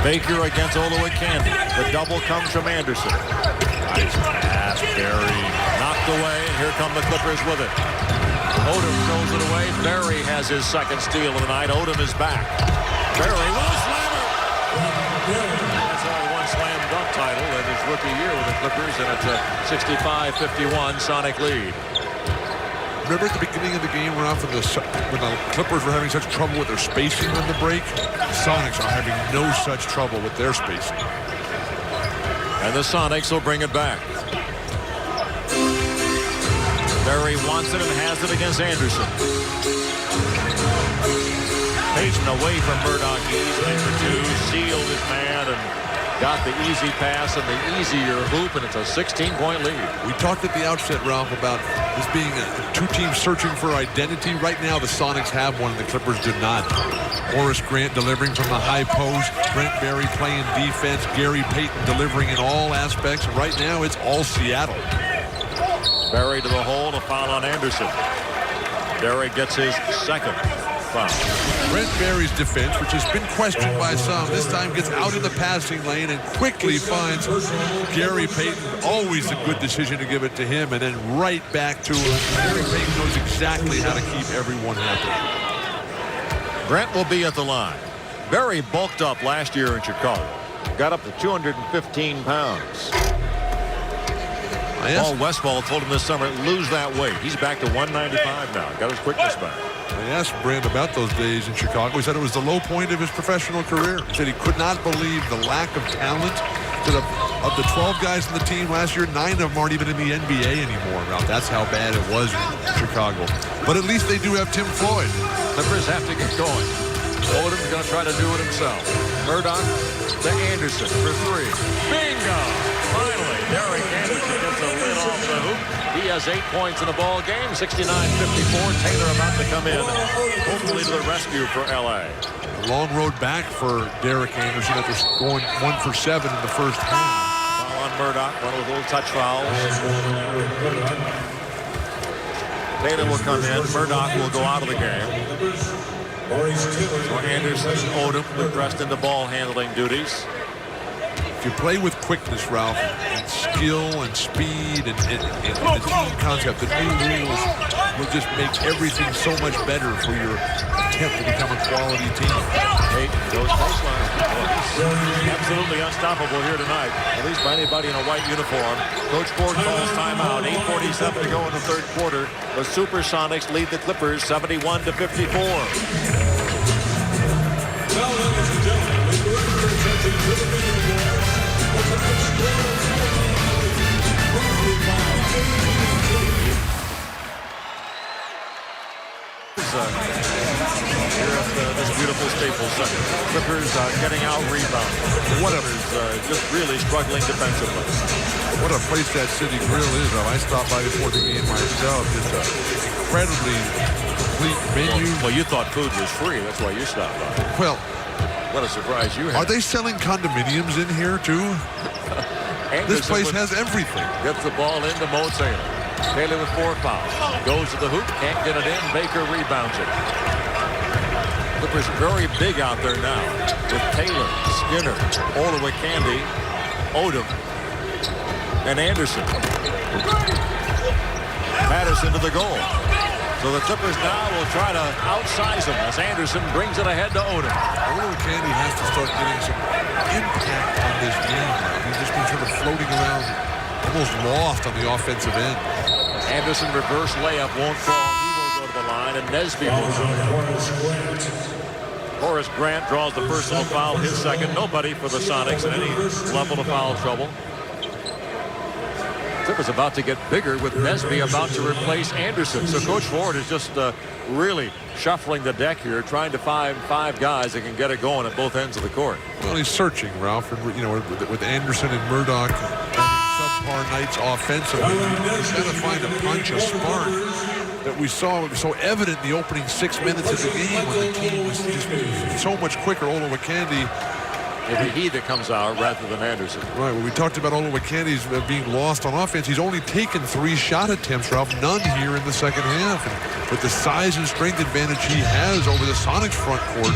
Baker against Olowokandi. The double comes from Anderson. Nice pass, Berry. Knocked away, and here come the Clippers with it. Odom throws it away. Berry has his second steal of the night. Odom is back. Berry will slam it. That's only one slam dunk title in his rookie year with the Clippers, and it's a 65-51 Sonic lead. Remember at the beginning of the game, Ralph, when the Clippers were having such trouble with their spacing on the break? The Sonics are having no such trouble with their spacing. And the Sonics will bring it back. Berry wants it and has it against Anderson. Payton away from Murdoch easily for 2. Sealed his man and got the easy pass and the easier hoop, and it's a 16-point lead. We talked at the outset, Ralph, about this being two teams searching for identity. Right now, the Sonics have one, and the Clippers do not. Horace Grant delivering from the high post. Brent Berry playing defense. Gary Payton delivering in all aspects. And right now, it's all Seattle. Berry to the hole, a foul on Anderson. Berry gets his second foul. Brent Berry's defense, which has been questioned by some, this time gets out in the passing lane and quickly finds Gary Payton. Always a good decision to give it to him, and then right back to him. Gary Payton knows exactly how to keep everyone happy. Brent will be at the line. Berry bulked up last year in Chicago. Got up to 215 pounds. Paul Westphal told him this summer, lose that weight. He's back to 195 now. Got his quickness back. I asked Brent about those days in Chicago. He said it was the low point of his professional career. He said he could not believe the lack of talent that of the 12 guys on the team last year, 9 of them aren't even in the NBA anymore, Ralph. That's how bad it was in Chicago. But at least they do have Tim Floyd. Clippers have to get going. Odom's going to try to do it himself. Murdoch to Anderson for 3. Bingo! Finally, Derek Anderson gets a lid off the hoop. He has 8 points in the ball game. 69-54. Taylor about to come in, hopefully to the rescue for L.A. Long road back for Derek Anderson after going 1 for 7 in the first half. Foul on Murdoch, one of those little touch fouls. Taylor will come in. Murdoch will go out of the game. So Anderson and Odom will pressed into ball handling duties. If you play with quickness, Ralph, and skill and speed and the team concept, the new rules will just make everything so much better for your attempt to become a quality team. Payton goes baseline. Absolutely unstoppable here tonight, at least by anybody in a white uniform. Coach Ford calls timeout. 8:47 to go in the third quarter. The SuperSonics lead the Clippers 71-54. Now, ladies and gentlemen, we direct your attention to the video board. Here at this beautiful Staples Center. Clippers getting out rebound. Just really struggling defensively. What a place that City Grill is. I stopped by before the game myself. Just an incredibly complete menu. Well, you thought food was free. That's why you stopped by. Well, what a surprise you had. are they selling condominiums in here, too? This place has everything. Gets the ball into Mo Taylor. Taylor with 4 fouls. Goes to the hoop. Can't get it in. Baker rebounds it. Clippers very big out there now. With Taylor, Skinner, Olowokandi, Odom, and Anderson. Patterson to the goal. So the Clippers now will try to outsize him as Anderson brings it ahead to Odom. Olowokandi has to start getting some impact on this game now. He's just been sort of floating around, almost lost on the offensive end. Anderson reverse layup won't fall. He will go to the line, and Nesby will go. Horace Grant draws the personal foul, his second. Nobody for the Sonics in any level of foul trouble. Clippers about to get bigger with Nesby about to replace Anderson. So Coach Ford is just really shuffling the deck here, trying to find 5 guys that can get it going at both ends of the court. Well, he's searching, Ralph, and with Anderson and Murdoch having subpar nights offensively, he's got to find a punch, a spark that we saw so evident in the opening 6 minutes of the game when the team was just so much quicker. Olowokandi. It'll be he that comes out rather than Anderson. Right, well, we talked about Olowokandi's being lost on offense. He's only taken 3 shot attempts, Ralph, none here in the second half. And with the size and strength advantage he has over the Sonics front court,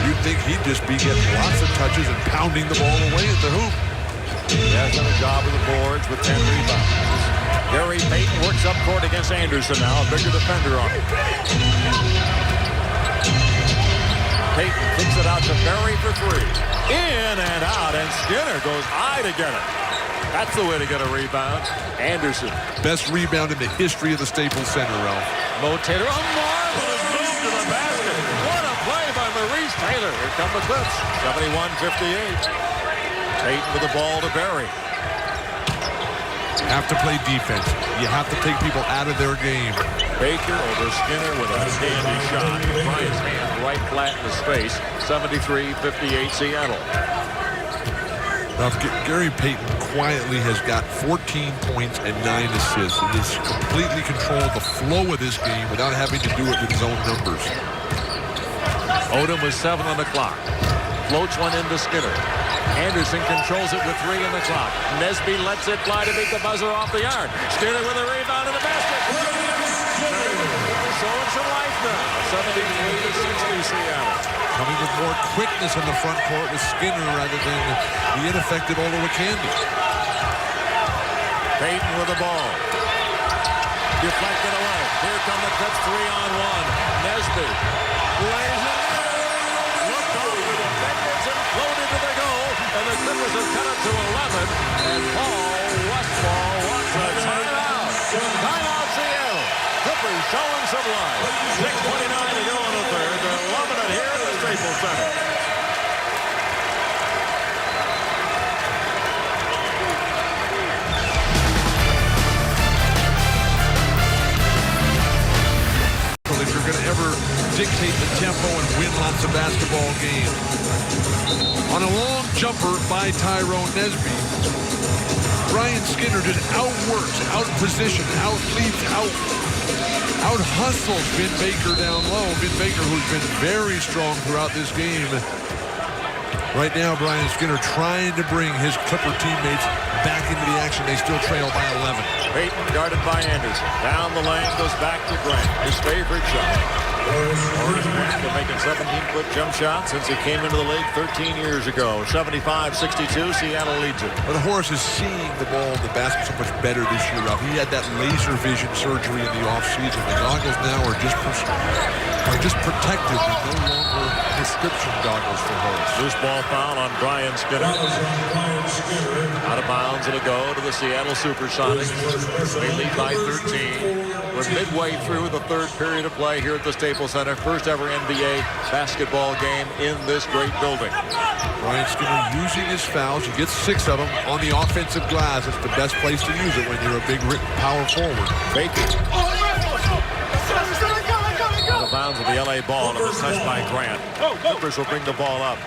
you'd think he'd just be getting lots of touches and pounding the ball away at the hoop. He has done a job with the boards with 10 rebounds. Gary Payton works up court against Anderson now, a bigger defender on him. Payton kicks it out to Berry for 3. In and out, and Skinner goes high to get it. That's the way to get a rebound. Anderson. Best rebound in the history of the Staples Center, Ralph. Mo Taylor, a marvelous move to the basket. What a play by Maurice Taylor. Here come the Clips. 71-58. Payton with the ball to Berry. You have to play defense. You have to take people out of their game. Baker over Skinner with a handy shot. Bryant's hand right flat in his face. 73-58 Seattle. Now, Gary Payton quietly has got 14 points and 9 assists. He has completely controlled the flow of this game without having to do it with his own numbers. Odom with 7 on the clock. Floats one into Skinner. Anderson controls it with 3 in the clock. Nesby lets it fly to beat the buzzer off the arc. Skinner with a rebound in the basket. Showing some life now. 73-60 Seattle. Coming with more quickness in the front court with Skinner rather than the ineffective Olowokandi. Payton with the ball. Deflected away. Here come the Clips 3-on-1. Nesby lays it. Looked over the defenders and floated to the goal. And the Clippers have cut it to 11. And Paul Westphal wants a timeout. Timeout Seattle. Clippers showing some life. 6:29 to go in the third. They're loving it here at the Staples Center. are going to ever dictate the tempo and win lots of basketball games. On a long jumper by Tyrone Nesby, Brian Skinner just outworks, out-positioned, out-leads, out-hustles Vin Baker down low. Vin Baker, who's been very strong throughout this game. Right now, Brian Skinner trying to bring his Clipper teammates back into the action. They still trail by 11. Payton guarded by Anderson. Down the lane, goes back to Grant. His favorite shot. Horace Grant been making 17-foot jump shots since he came into the league 13 years ago. 75-62, Seattle leads it. But Horace is seeing the ball, the basket so much better this year, Ralph. He had that laser vision surgery in the offseason. The goggles now are just protective. They're no longer prescription goggles for Horace. Loose ball foul on Brian Skinner. Out of bounds, it'll go to the Seattle SuperSonics. They lead by 13. We're midway through the third period of play here at the Staples Center. First ever NBA basketball game in this great building. Brian Skinner using his fouls. He gets 6 of them on the offensive glass. It's the best place to use it when you're a big power forward. Baker. Out of bounds with the LA ball, and it was touched by Grant. Clippers will bring the ball up.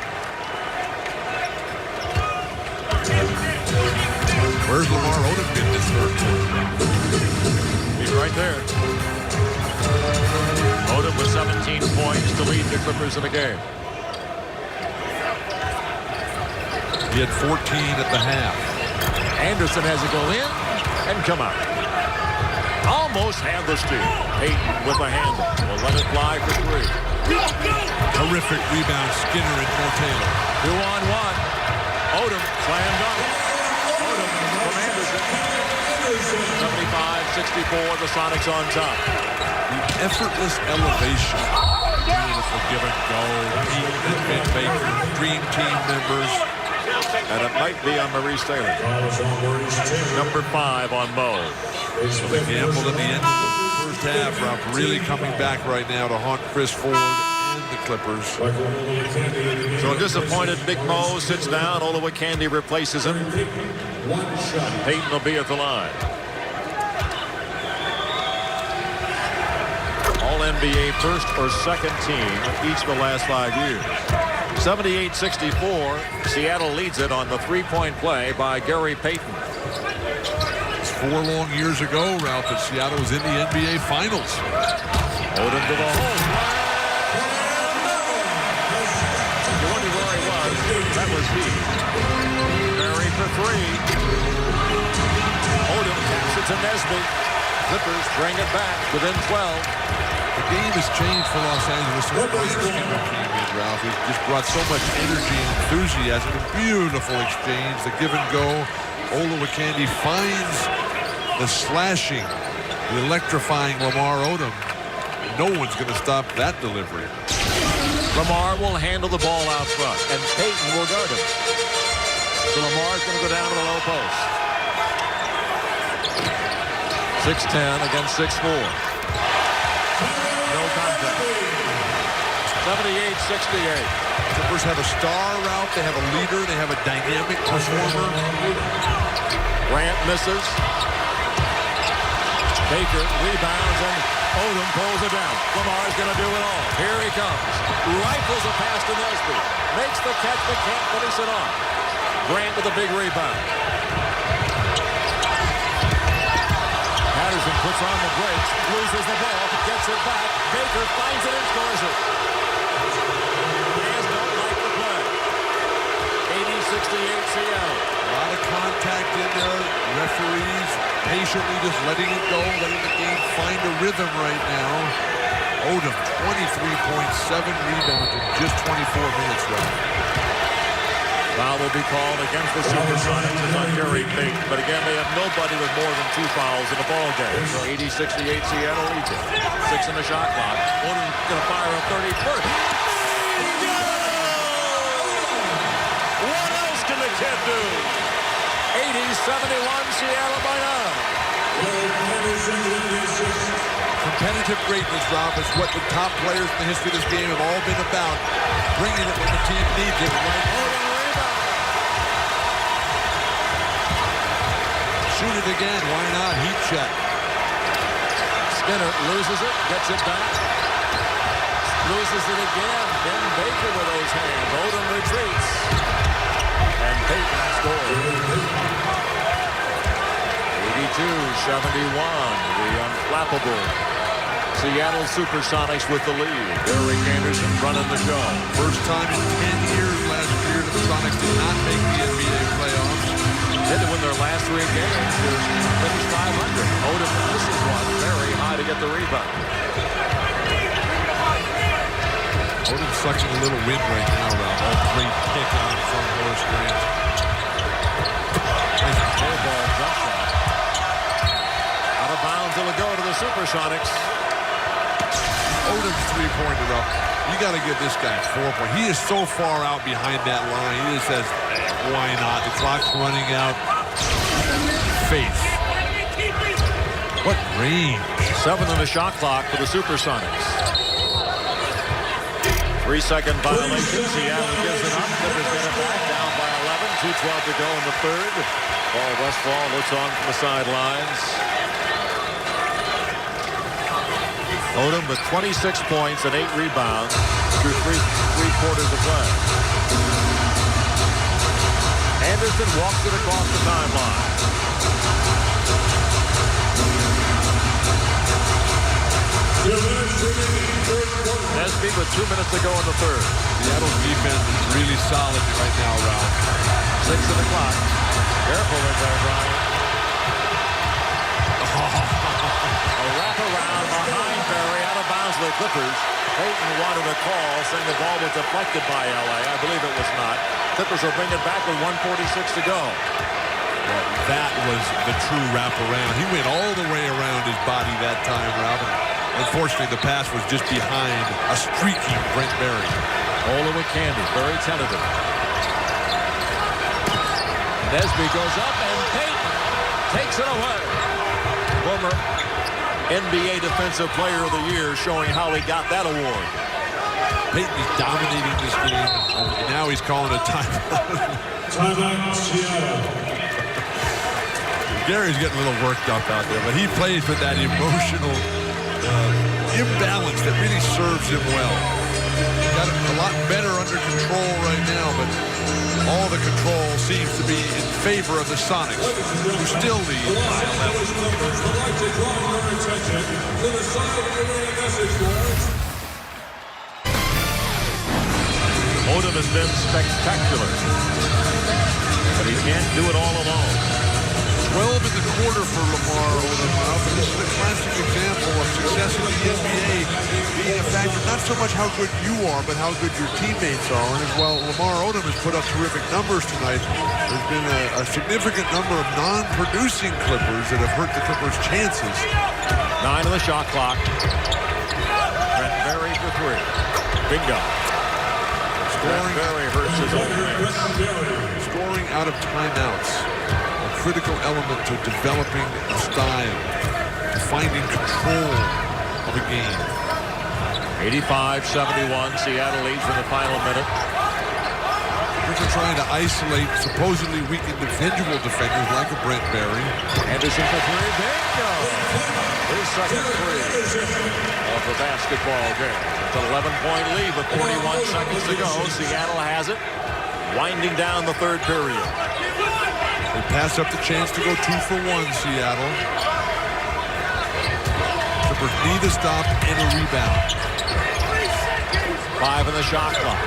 Where's Lamar Odom been this third quarter? He's right there. Odom with 17 points to lead the Clippers in the game. He had 14 at the half. Anderson has it go in and come out. Almost had the steal. Payton with the handle. Will let it fly for 3. Terrific rebound, Skinner and Mo Taylor. 2-on-1. Odom slammed up. Odom from Anderson. 75-64, the Sonics on top. The effortless elevation. Beautiful give and go. Pete and Vin Baker, dream team members. And it might be on Maurice Taylor. Number 5 on Mo. So they gambled at the end of the first half. Ralph really coming back right now to haunt Chris Ford and the Clippers. So a disappointed Big Mo sits down. Olowokandi replaces him. Payton will be at the line. All-NBA first or second team each of the last 5 years. 78-64. Seattle leads it on the three-point play by Gary Payton. 4 long years ago, Ralph, that Seattle was in the NBA Finals. Odom to the hole. You wonder where he was. That was deep. Barry for 3. Odom taps it to Nesby. Clippers bring it back within 12. The game has changed for Los Angeles since Brian Skinner came in, Ralph. He just brought so much energy and enthusiasm. A beautiful exchange, the give and go. Olowokandi finds the slashing, the electrifying Lamar Odom. No one's going to stop that delivery. Lamar will handle the ball out front, and Payton will guard him. So Lamar's going to go down to the low post. 6'10 against 6'4. No contact. 78-68. Clippers have a star, Ralph. They have a leader. They have a dynamic performer. Grant misses. Baker rebounds, and Odom pulls it down. Lamar's going to do it all. Here he comes. Rifles a pass to Nesby. Makes the catch, but can't finish it off. Grant with a big rebound. Patterson puts on the brakes, loses the ball, gets it back. Baker finds it and scores it. Fans don't like the play. 80-68 Seattle. A lot of contact in there. Referees patiently just letting it go, letting the game find a rhythm right now. Odom, 23.7 rebounds in just 24 minutes, Ralph. Foul will be called against the SuperSonics. It's on Gary Payton. But again, they have nobody with more than 2 fouls in the ball game. So 80-68 Seattle leads it. 6 in the shot clock. Odom's going to fire a 30-foot. What else can the kid do? 80-71 Seattle by 9. Competitive greatness, Rob, is what the top players in the history of this game have all been about. Bringing it when the team needs it. Right. Shoot it again. Why not? Heat check. Skinner loses it, gets it back. loses it again. Ben Baker with those hands. Odom retreats. And Peyton scores. 82-71. The unflappable Seattle SuperSonics with the lead. Derek Anderson running the show. First time in 10 years last year the Sonics did not make the NBA playoffs. They had to win their last 3 games to finish 500. Odom misses one very high to get the rebound. Odom sucking a little wind right now, Ralph. Oh, great pick on from Horace Grant. Nice ball jump shot. Out of bounds, it'll go to the SuperSonics. Odom's three-pointer up. You got to give this guy 4 points. He is so far out behind that line. He just says, why not? The clock's running out. Face. What range. 7 on the shot clock for the SuperSonics. 3-second violation. Seattle gives it up. Clippers get it back. Down by 11. 2:12 to go in the third. Paul Westphal looks on from the sidelines. Odom with 26 points and 8 rebounds through three quarters of play. Anderson walks it across the timeline. Nesby with 2 minutes to go in the third. Seattle's defense is really solid right now, Ralph. 6 on the clock. Careful in there, Brian. A wraparound behind Barry, out of bounds to the Clippers. Peyton wanted a call saying the ball was deflected by LA. I believe it was not. Clippers will bring it back with 1:46 to go. Well, that was the true wraparound. He went all the way around his body that time, Ralph. Unfortunately, the pass was just behind a streaking Brent Barry. Ola with Candy, very tentative. Nesby goes up and Peyton takes it away. Former NBA Defensive Player of the Year, showing how he got that award. Peyton is dominating this game, and now he's calling a timeout. Timeout, Seattle. Gary's getting a little worked up out there, but he plays with that emotional imbalance that really serves him well. He's got it a lot better under control right now, but all the control seems to be in favor of the Sonics, who still lead by 11. Odom has been spectacular, but he can't do it all alone. 12 in the quarter for Lamar Odom. And this is a classic example of success in the NBA being a factor, not so much how good you are, but how good your teammates are. And as well, Lamar Odom has put up terrific numbers tonight. There's been a significant number of non-producing Clippers that have hurt the Clippers' chances. 9 on the shot clock. Brent Barry for 3. Bingo. Brent Barry hurts his own man. Scoring out of timeouts. Critical element to developing a style, to finding control of a game. 85-71, Seattle leads in the final minute. Clippers are trying to isolate supposedly weak individual defenders like a Brent Barry. Anderson for 3, bingo! His second 3 of the basketball game. It's an 11-point lead with 41 seconds to go. Seattle has it, winding down the third period. They pass up the chance to go 2 for 1, Seattle. Clippers need a stop and a rebound. 5 in the shot clock.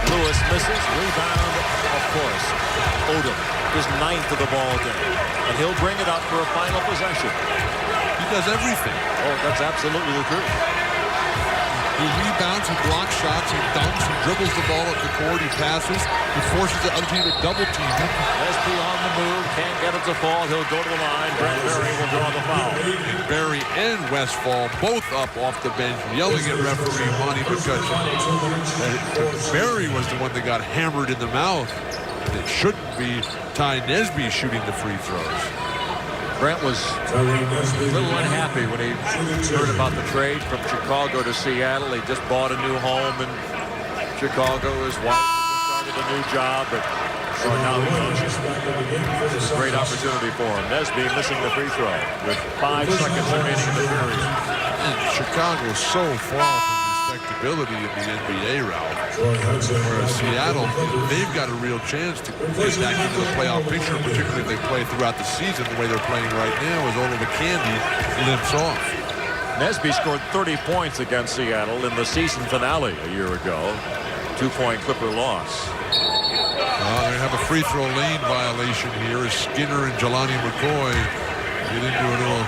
Lewis misses. Rebound, of course. Odom, his 9th of the ball game. And he'll bring it up for a final possession. He does everything. Oh, that's absolutely the truth. He rebounds, he blocks shots, he dunks, he dribbles the ball up the court, he passes, he forces the other team to double team him. Nesby on the move, can't get it to fall, he'll go to the line. Brent Barry will draw the foul. And Barry and Westphal both up off the bench, yelling at referee Monty McCutcheon. Barry was the one that got hammered in the mouth. And it shouldn't be Ty Nesby shooting the free throws. Brent was a little unhappy when he heard about the trade from Chicago to Seattle. He just bought a new home in Chicago. His wife started a new job, but so now it's a great opportunity for him. Nesby missing the free throw with 5 seconds remaining in the period. And Chicago is so far from the respectability in the NBA, Ralph. Whereas Seattle, they've got a real chance to get back into the playoff picture, particularly if they play throughout the season the way they're playing right now, as Odo McCandy limps off. Nesby scored 30 points against Seattle in the season finale a year ago. 2-point Clipper loss. They have a free throw lane violation here as Skinner and Jelani McCoy get into a little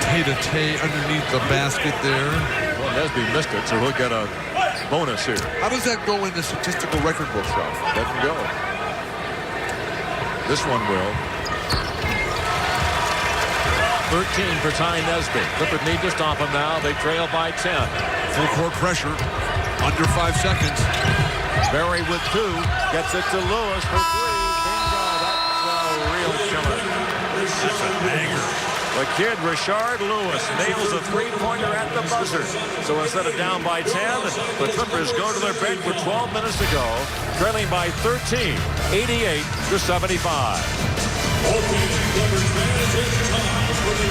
tay-to-tay underneath the basket there. Well, Nesby missed it, so he'll get a bonus here. How does that go in the statistical record book, Ralph? Doesn't go. This one will. 13 for Ty Nesby. Clippers need to stop him now. They trail by 10. Full court pressure. Under 5 seconds. Barry with 2. Gets it to Lewis for 3. Bingo. That's a real killer. That's a banger. The kid, Rashard Lewis, nails a three-pointer at the buzzer. So instead of down by 10, the Clippers go to their bench with 12 minutes to go, trailing by 13, 88-75. Clippers fans, it's time for the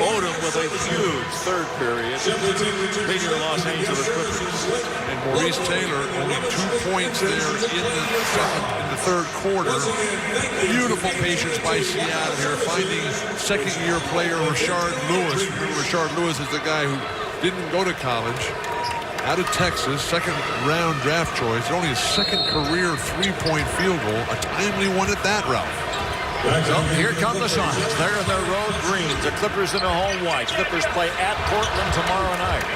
Odom with a huge third period, leading the Los Angeles Clippers. And Maurice Taylor only 2 points there in the third quarter. Beautiful patience by Seattle here, finding second-year player Rashard Lewis. Rashard Lewis is the guy who didn't go to college, out of Texas, second-round draft choice. Only his second career three-point field goal, a timely one at that, Ralph. So here come the Sonics. They're in their road greens. The Clippers in their home white. Clippers play at Portland tomorrow night.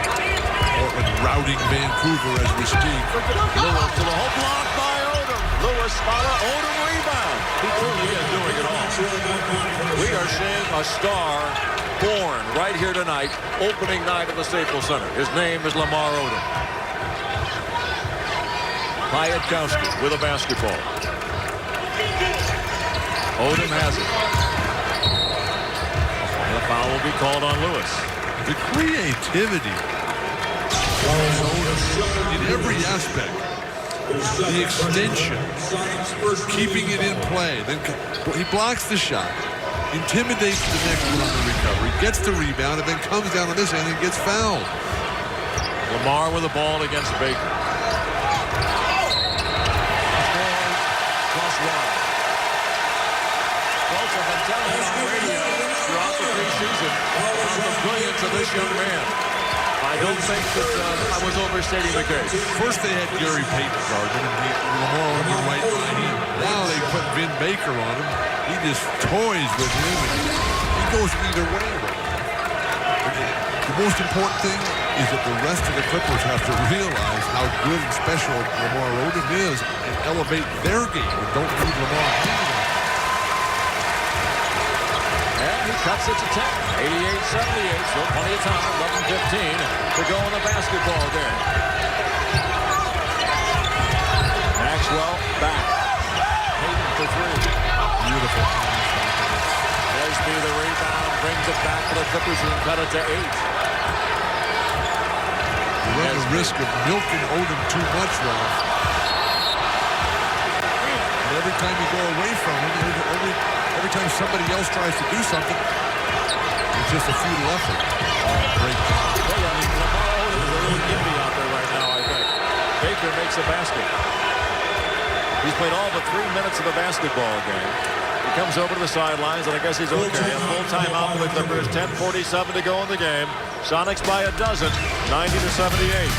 Portland routing Vancouver as we speak. Lewis to the hole, blocked by Odom. Lewis follow, Odom rebound. He truly is doing it all. We are seeing a star born right here tonight, opening night at the Staples Center. His name is Lamar Odom. Piatkowski with a basketball. Odom has it. And a foul will be called on Lewis. The creativity in every aspect. The extension, keeping it in play. Then he blocks the shot, intimidates the next one on the recovery, gets the rebound, and then comes down on this end and gets fouled. Lamar with the ball against Baker. +1. Folks have been telling us on radio throughout the preseason about the brilliance of this young man. I don't think that I was overstating the case. First they had Gary Payton guarding him, and Lamar on the right by him. Now they put Vin Baker on him. He just toys with him, and he goes either way. The most important thing is that the rest of the Clippers have to realize how good and special Lamar Odom is and elevate their game and don't leave Lamar hanging. And he cuts it to 10. 88-78. Still plenty of time. 11-15 to go in the basketball game. Maxwell back. Payton for 3. Beautiful. Nesby the rebound. Brings it back to the Clippers and cut it to 8. You run the risk of milking Odom too much, Ralph. And every time you go away from him, every time somebody else tries to do something, it's just a futile effort. Great job. Well, I mean, Lamar Odom is a little gimpy out there right now, I think. Baker makes a basket. He's played all but 3 minutes of the basketball game. He comes over to the sidelines, and I guess he's okay. A full timeout for the Clippers. 10:47 to go in the game. Sonics by a dozen, 90-78.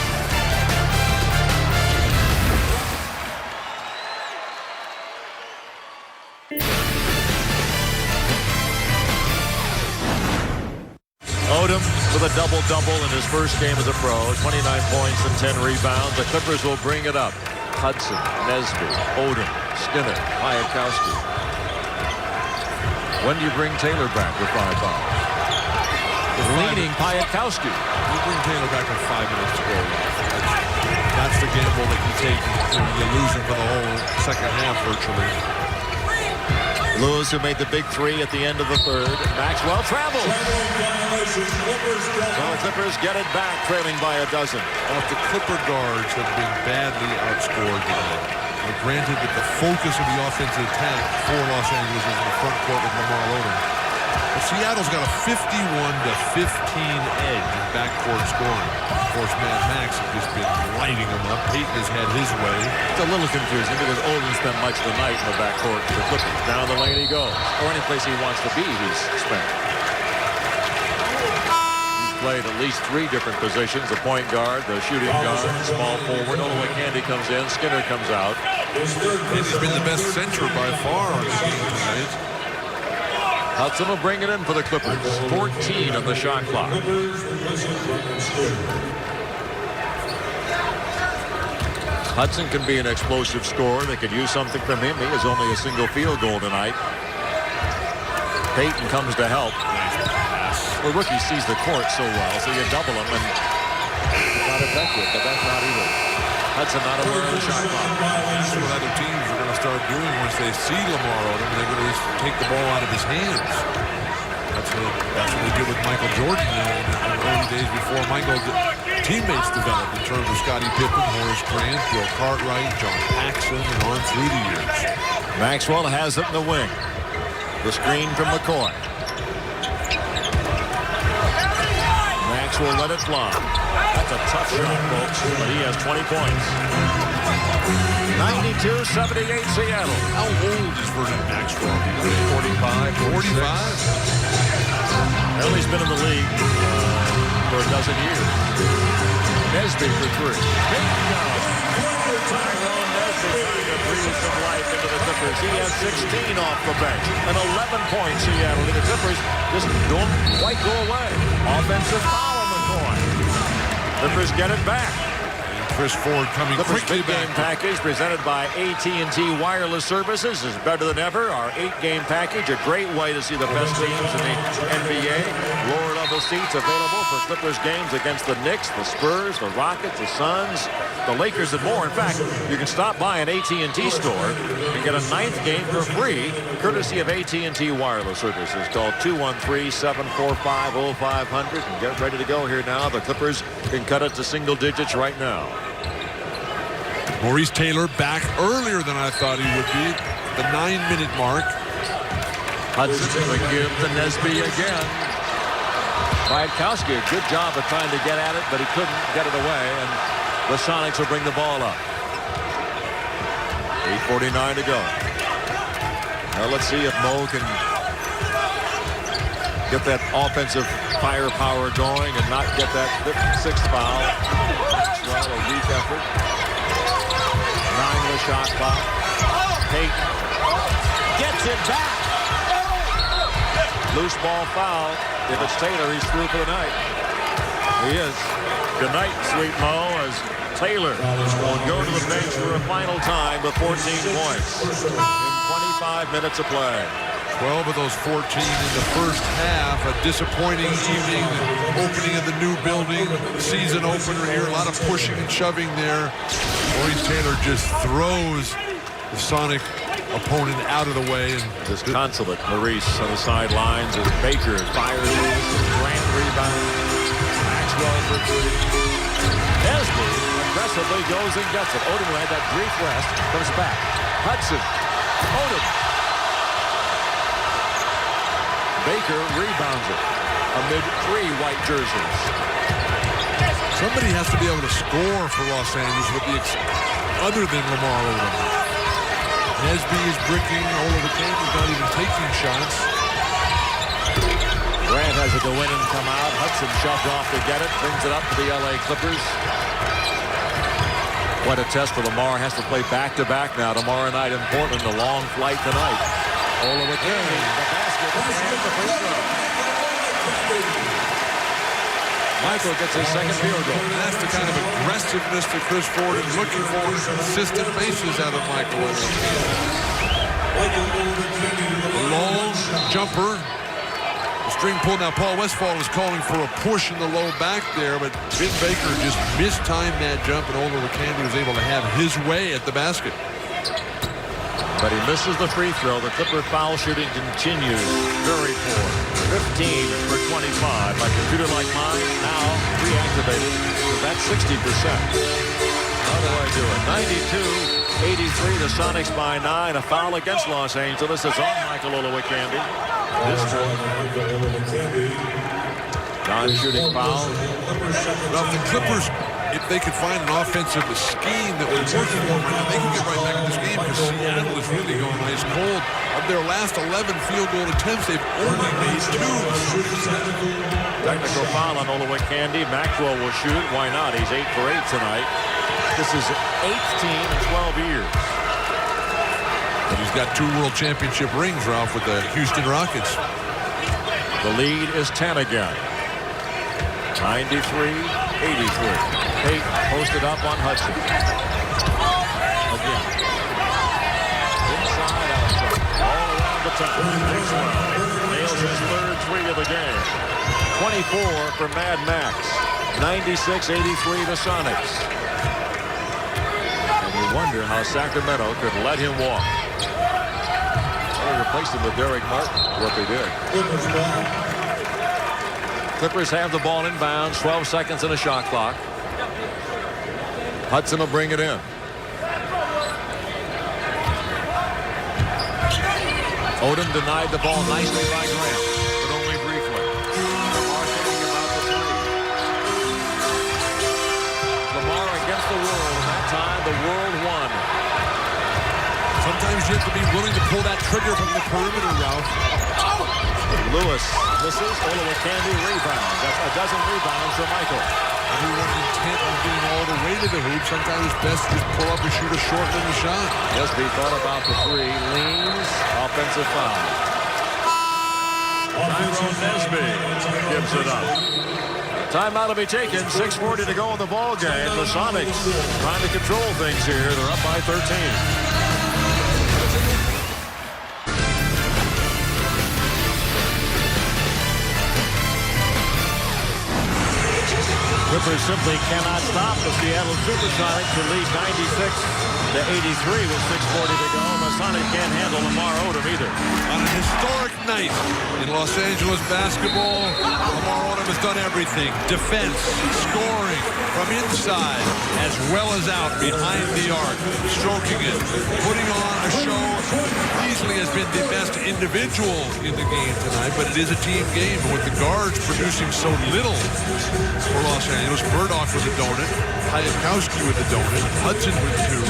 Odom with a double-double in his first game as a pro. 29 points and 10 rebounds. The Clippers will bring it up. Hudson, Nesby, Odom, Skinner, Piatkowski. When do you bring Taylor back with 5 fouls? Leaning Piatkowski. You bring Taylor back with 5 minutes to go. That's the gamble that you take. You lose him for the whole second half virtually. Lewis, who made the big 3 at the end of the third. Maxwell travels. So the Clippers get it back, trailing by a dozen. The Clipper guards have been badly outscored tonight. Granted that the focus of the offensive attack for Los Angeles is in the front court with Lamar Odom. But Seattle's got a 51-15 edge in backcourt scoring. Of course, Mad Max has just been lighting them up. Peyton has had his way. It's a little confusing because Odom spent much of the night in the backcourt for the Clippers. Down the lane he goes. Or any place he wants to be, he's spent. Played at least 3 different positions: the point guard, the shooting guard, small forward. Olowokandi comes in, Skinner comes out. And he's been the best center by far on the game tonight. Hudson will bring it in for the Clippers. 14 on the shot clock. Hudson can be an explosive scorer. They could use something from him. He has only a single field goal tonight. Peyton comes to help. The rookie sees the court so well, so you double him and it's not effective, but that's not either. Hudson not aware of the shot clock. That's what other teams are going to start doing once they see Lamar Odom. They're going to take the ball out of his hands. That's what they did with Michael Jordan in the early days before Michael's teammates developed in terms of Scottie Pippen, Horace Grant, Bill Cartwright, John Paxson, and on through the years. Maxwell has it in the wing. The screen from McCoy. Will let it fly. That's a tough shot, folks, but he has 20 points. 92-78 Seattle. How old is Vernon Maxwell? 45. 45? Well, he's been in the league for a dozen years. Nesby for 3. Bingo! Tyrone Nesby trying to breathe some life into the Clippers. He has 16 off the bench. And 11 points Seattle. The Clippers just don't quite go away. Offensive foul. Clippers get it back. And Chris Ford coming quickly back. Game package presented by AT&T Wireless Services is better than ever. Our 8-game package, a great way to see the best teams in the NBA. Lower level seats available for Clippers games against the Knicks, the Spurs, the Rockets, the Suns, the Lakers, and more. In fact, you can stop by an AT&T store and get a 9th game for free, courtesy of AT&T Wireless Services. Call 213-745-0500 and get ready to go here now. The Clippers can cut it to single digits right now. Maurice Taylor back earlier than I thought he would be. The 9-minute mark. Hudson will give to Nesby again. Kwiatkowski, a good job of trying to get at it, but he couldn't get it away, and the Sonics will bring the ball up. 8:49 to go. Now let's see if Mo can get that offensive firepower going and not get that 6th foul. Well, a weak effort. 9 the shot clock. Peyton gets it back. Loose ball foul. If it's Taylor, he's through for the night. He is. Good night, Sweet Mo, as Taylor will go to the bench for a final time with 14 points in 25 minutes of play. 12 of those 14 in the first half. A disappointing evening. Opening of the new building. Season opener here. A lot of pushing and shoving there. Maurice Taylor just throws the Sonic opponent out of the way. And disconsolate Maurice on the sidelines as Baker fires it. Grant rebound. Maxwell for 3. Nesby aggressively goes and gets it. Odom had that brief rest. Comes back. Hudson. Odom. Baker rebounds it amid 3 white jerseys. Somebody has to be able to score for Los Angeles with the other than Lamar Odom. Nesby is bricking. Olowokandi not even taking shots. Grant has it to win and come out. Hudson shoved off to get it. Brings it up to the LA Clippers. What a test for Lamar. Has to play back-to-back now tomorrow night in Portland. A long flight tonight. Olowokandi, the basket, and the free throw. Michael gets his second field goal. That's the kind of aggressiveness that Chris Ford is looking for. Consistent bases out of Michael Olowokandi. A long jumper. The string pull. Now Paul Westphal was calling for a push in the low back there, but Vin Baker just mistimed that jump, and Olowokandi was able to have his way at the basket. But he misses the free throw. The Clipper foul shooting continues. Very poor. 15 for 25. My computer like mine now reactivated. So that's 60%. How do I do it? 83, the Sonics by 9. A foul against Los Angeles. It's on Michael Olowokandi. This non-shooting foul. Well, the Clippers, if they could find an offensive scheme that would work for them, they could get right back in this game because Seattle is really going ice cold. Of their last 11 field goal attempts, they've only made 2. Technical foul on Olowokandi. Maxwell will shoot. Why not? He's 8 for 8 tonight. This is 8th team in 12 years. And he's got 2 world championship rings, Ralph, with the Houston Rockets. The lead is 10 again. 93-83. Pate posted up on Hudson. Again. Inside, outside. All around the top. Nails his 3rd 3 of the game. 24 for Mad Max. 96-83 the Sonics. And you wonder how Sacramento could let him walk. They replaced him with Derek Martin. What they did. Clippers have the ball inbounds. 12 seconds in a shot clock. Hudson will bring it in. Odom denied the ball nicely by Grant, but only briefly. Lamar thinking about the 3. Lamar against the world. And that time, the world won. Sometimes you have to be willing to pull that trigger from the perimeter, Ralph. Lewis misses. Olowokandi rebounds. That's a dozen rebounds for Michael. Everyone intent on getting all the way to the hoop. Sometimes it's best to just pull up and shoot a short little shot. Nesby thought about the 3. Leans. Offensive foul. Tyrone Nesby gives it up. Timeout to be taken. 6:40 to go in the ball game. The Sonics trying to control things here. They're up by 13. Clippers simply cannot stop the Seattle SuperSonics to lead 96-83 with 6:40 to go. The Sonics can't handle Lamar Odom either. On a historic night in Los Angeles basketball, Lamar Odom has done everything. Defense, scoring from inside as well as out behind the arc, stroking it, putting on a show. Easily has been the best individual in the game tonight, but it is a team game. And with the guards producing so little for Los Angeles, Burdock with a donut, Hayakowski with a donut, Hudson with 2.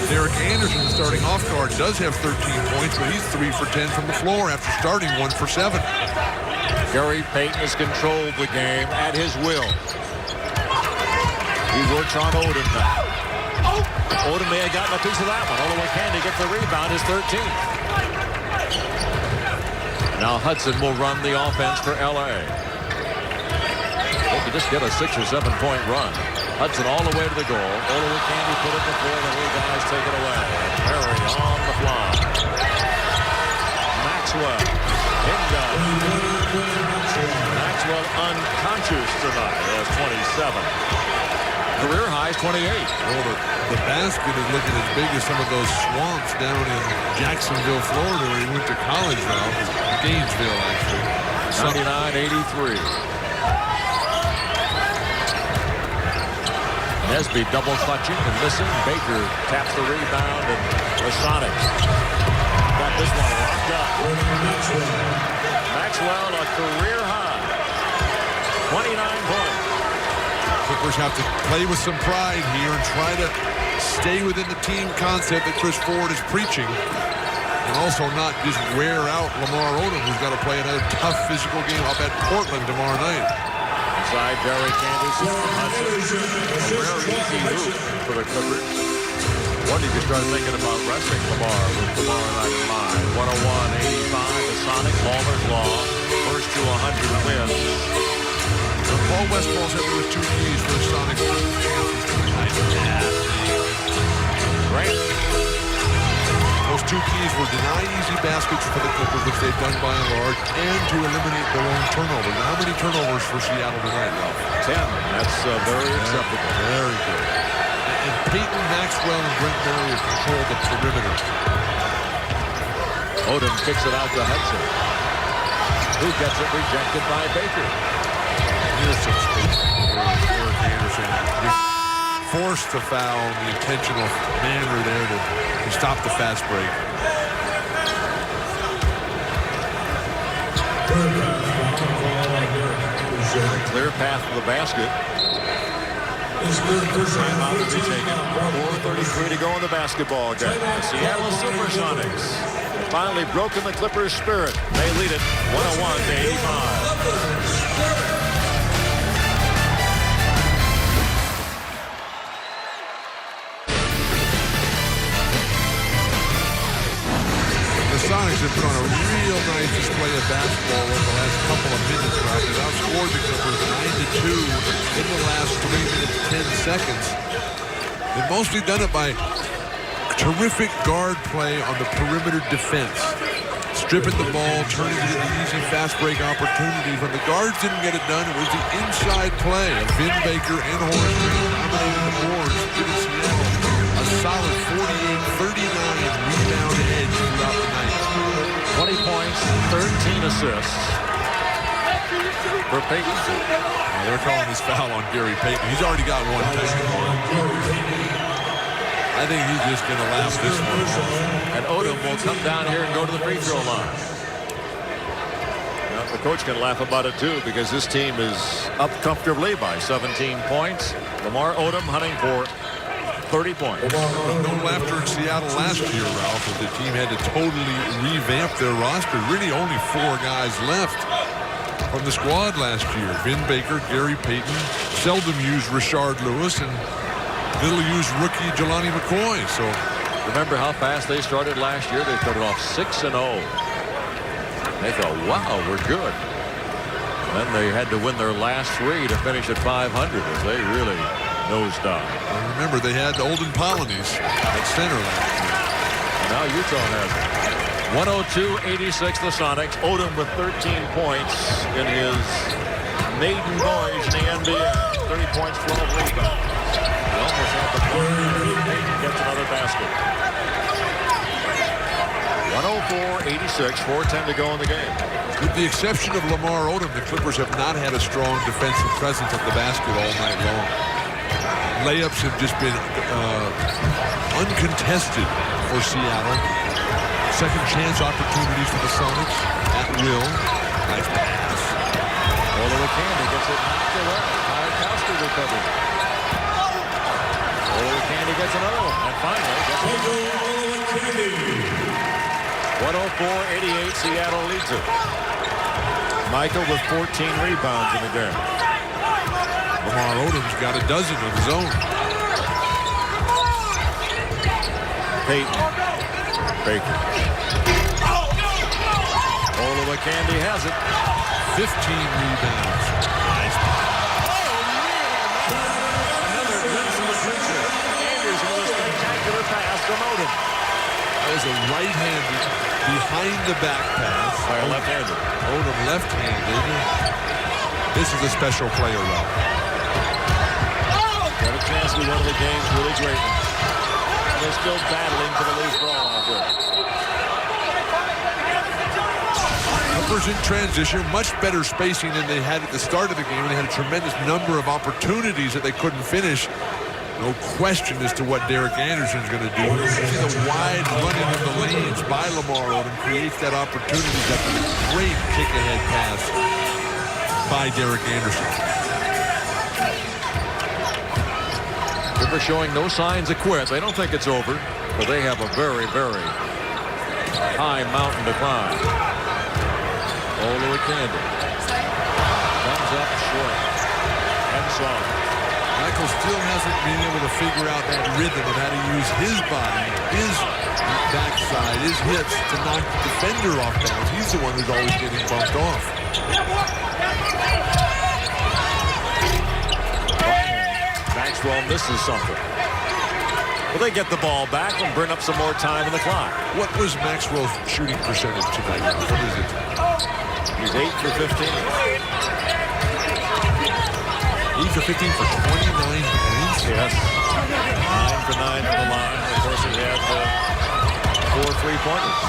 Derek Anderson, the starting off guard, does have 13 points, but he's 3 for 10 from the floor after starting 1 for 7. Gary Payton has controlled the game at his will. He works on Odom now. Odom may have gotten a piece of that one. Olowokandi gets the rebound, his 13th. Now Hudson will run the offense for L.A. They could just get a 6 or 7 point run. Hudson all the way to the goal. Olowokandi put it before the little guys take it away. Perry on the fly. Maxwell. Bingo. Maxwell unconscious tonight as 27. Career high is 28. Well, the basket is looking as big as some of those swamps down in Jacksonville, Florida, where he went to college now. Gainesville, actually. 99-83. Nesby double clutching and missing. Baker taps the rebound, and the Sonics got this one locked up. Maxwell, a career high. 29 points. Clippers have to play with some pride here and try to stay within the team concept that Chris Ford is preaching, and also not just wear out Lamar Odom, who's got to play another tough physical game up at Portland tomorrow night. Inside Derek Anderson from Hudson. A very easy hoop for the Clippers. Wonder if you start thinking about resting Lamar with tomorrow night in mind. 101-85, the Sonics, Palmer's Law, first to 100 wins. Paul Westfall's hit with 2 keys for the Sonics chances tonight. Grant. Those 2 keys were deny easy baskets for the Clippers, which they've done by and large, and to eliminate their own turnovers. Now, how many turnovers for Seattle tonight, Ralph? 10. That's very acceptable. Very good. And Peyton, Maxwell, and Brent Berry have controlled the perimeter. Odom kicks it out to Hudson, who gets it rejected by Baker. Here's some space. Derek Anderson just forced to foul in the intentional manner there to stop the fast break. Clear path to the basket. Timeout to be taken. 4:33 to go in the basketball game. The Seattle SuperSonics have finally broken the Clippers' spirit. They lead it 101-85. The Sonics have put on a real nice display of basketball over the last couple of minutes. They've outscored the Clippers 9-2 in the last 3 minutes, 10 seconds. They've mostly done it by terrific guard play on the perimeter defense. Stripping the ball, turning it into easy fast break opportunities. When the guards didn't get it done, it was the inside play of Vin Baker and Horace Green dominating the boards, giving Seattle a solid 48-39 rebound edge throughout the night. 20 points, 13 assists for Payton. They're calling this foul on Gary Payton. He's already got one technical. I think he's just going to last this one. And Odom will come down here and go to the free throw line. Now, the coach can laugh about it too, because this team is up comfortably by 17 points. Lamar Odom hunting for 30 points. No laughter in Seattle last year, Ralph, as the team had to totally revamp their roster. Really only 4 guys left from the squad last year. Vin Baker, Gary Payton, seldom used Rashard Lewis, and little used rookie Jelani McCoy. So remember how fast they started last year? They started off 6-0. They thought, wow, we're good. And then they had to win their last 3 to finish at 500 as they really nosedive. I remember they had Olden Polonies at center last year. And now Utah has it. 102-86 the Sonics. Odom with 13 points in his maiden voyage in the NBA. 30 points, 12 rebounds. Almost had the point. Payton gets another basket. 104-86, 4:10 to go in the game. With the exception of Lamar Odom, the Clippers have not had a strong defensive presence at the basket all night long. Layups have just been uncontested for Seattle. Second chance opportunities for the Sonics at will. Nice pass. Candy gets it knocked away. Kowski recovers. Candy gets another one. And finally gets it. 104-88, Seattle leads it. Michael with 14 rebounds in the game. Lamar Odom's got a dozen of his own. Payton. Baker. Candy has it. 15 rebounds. Nice. Another glimpse of the future. Andrews with a spectacular pass from Odom. That was a right-handed, behind-the-back pass. By a left-hander. Odom left-handed. This is a special player, though. Got a chance to be one of the game's really great ones. They're still battling for the loose ball out there. Clippers in transition, much better spacing than they had at the start of the game. They had a tremendous number of opportunities that they couldn't finish. No question as to what Derek Anderson's going to do. You see the wide running of the lanes by Lamar Odom creates that opportunity. That's a great kick-ahead pass by Derek Anderson. Clippers showing no signs of quit. They don't think it's over, but they have a very, very high mountain to climb. Candy comes up short and soft. Michael still hasn't been able to figure out that rhythm of how to use his body, his backside, his hips to knock the defender off bounds. He's the one who's always getting bumped off. Maxwell misses something. Well, they get the ball back and bring up some more time in the clock. What was Maxwell's shooting percentage tonight? What is it? He's 8 for 15. 8 for 15 for 29 points? Yes. 9 for 9 from the line. Of course, he had 4 3-pointers.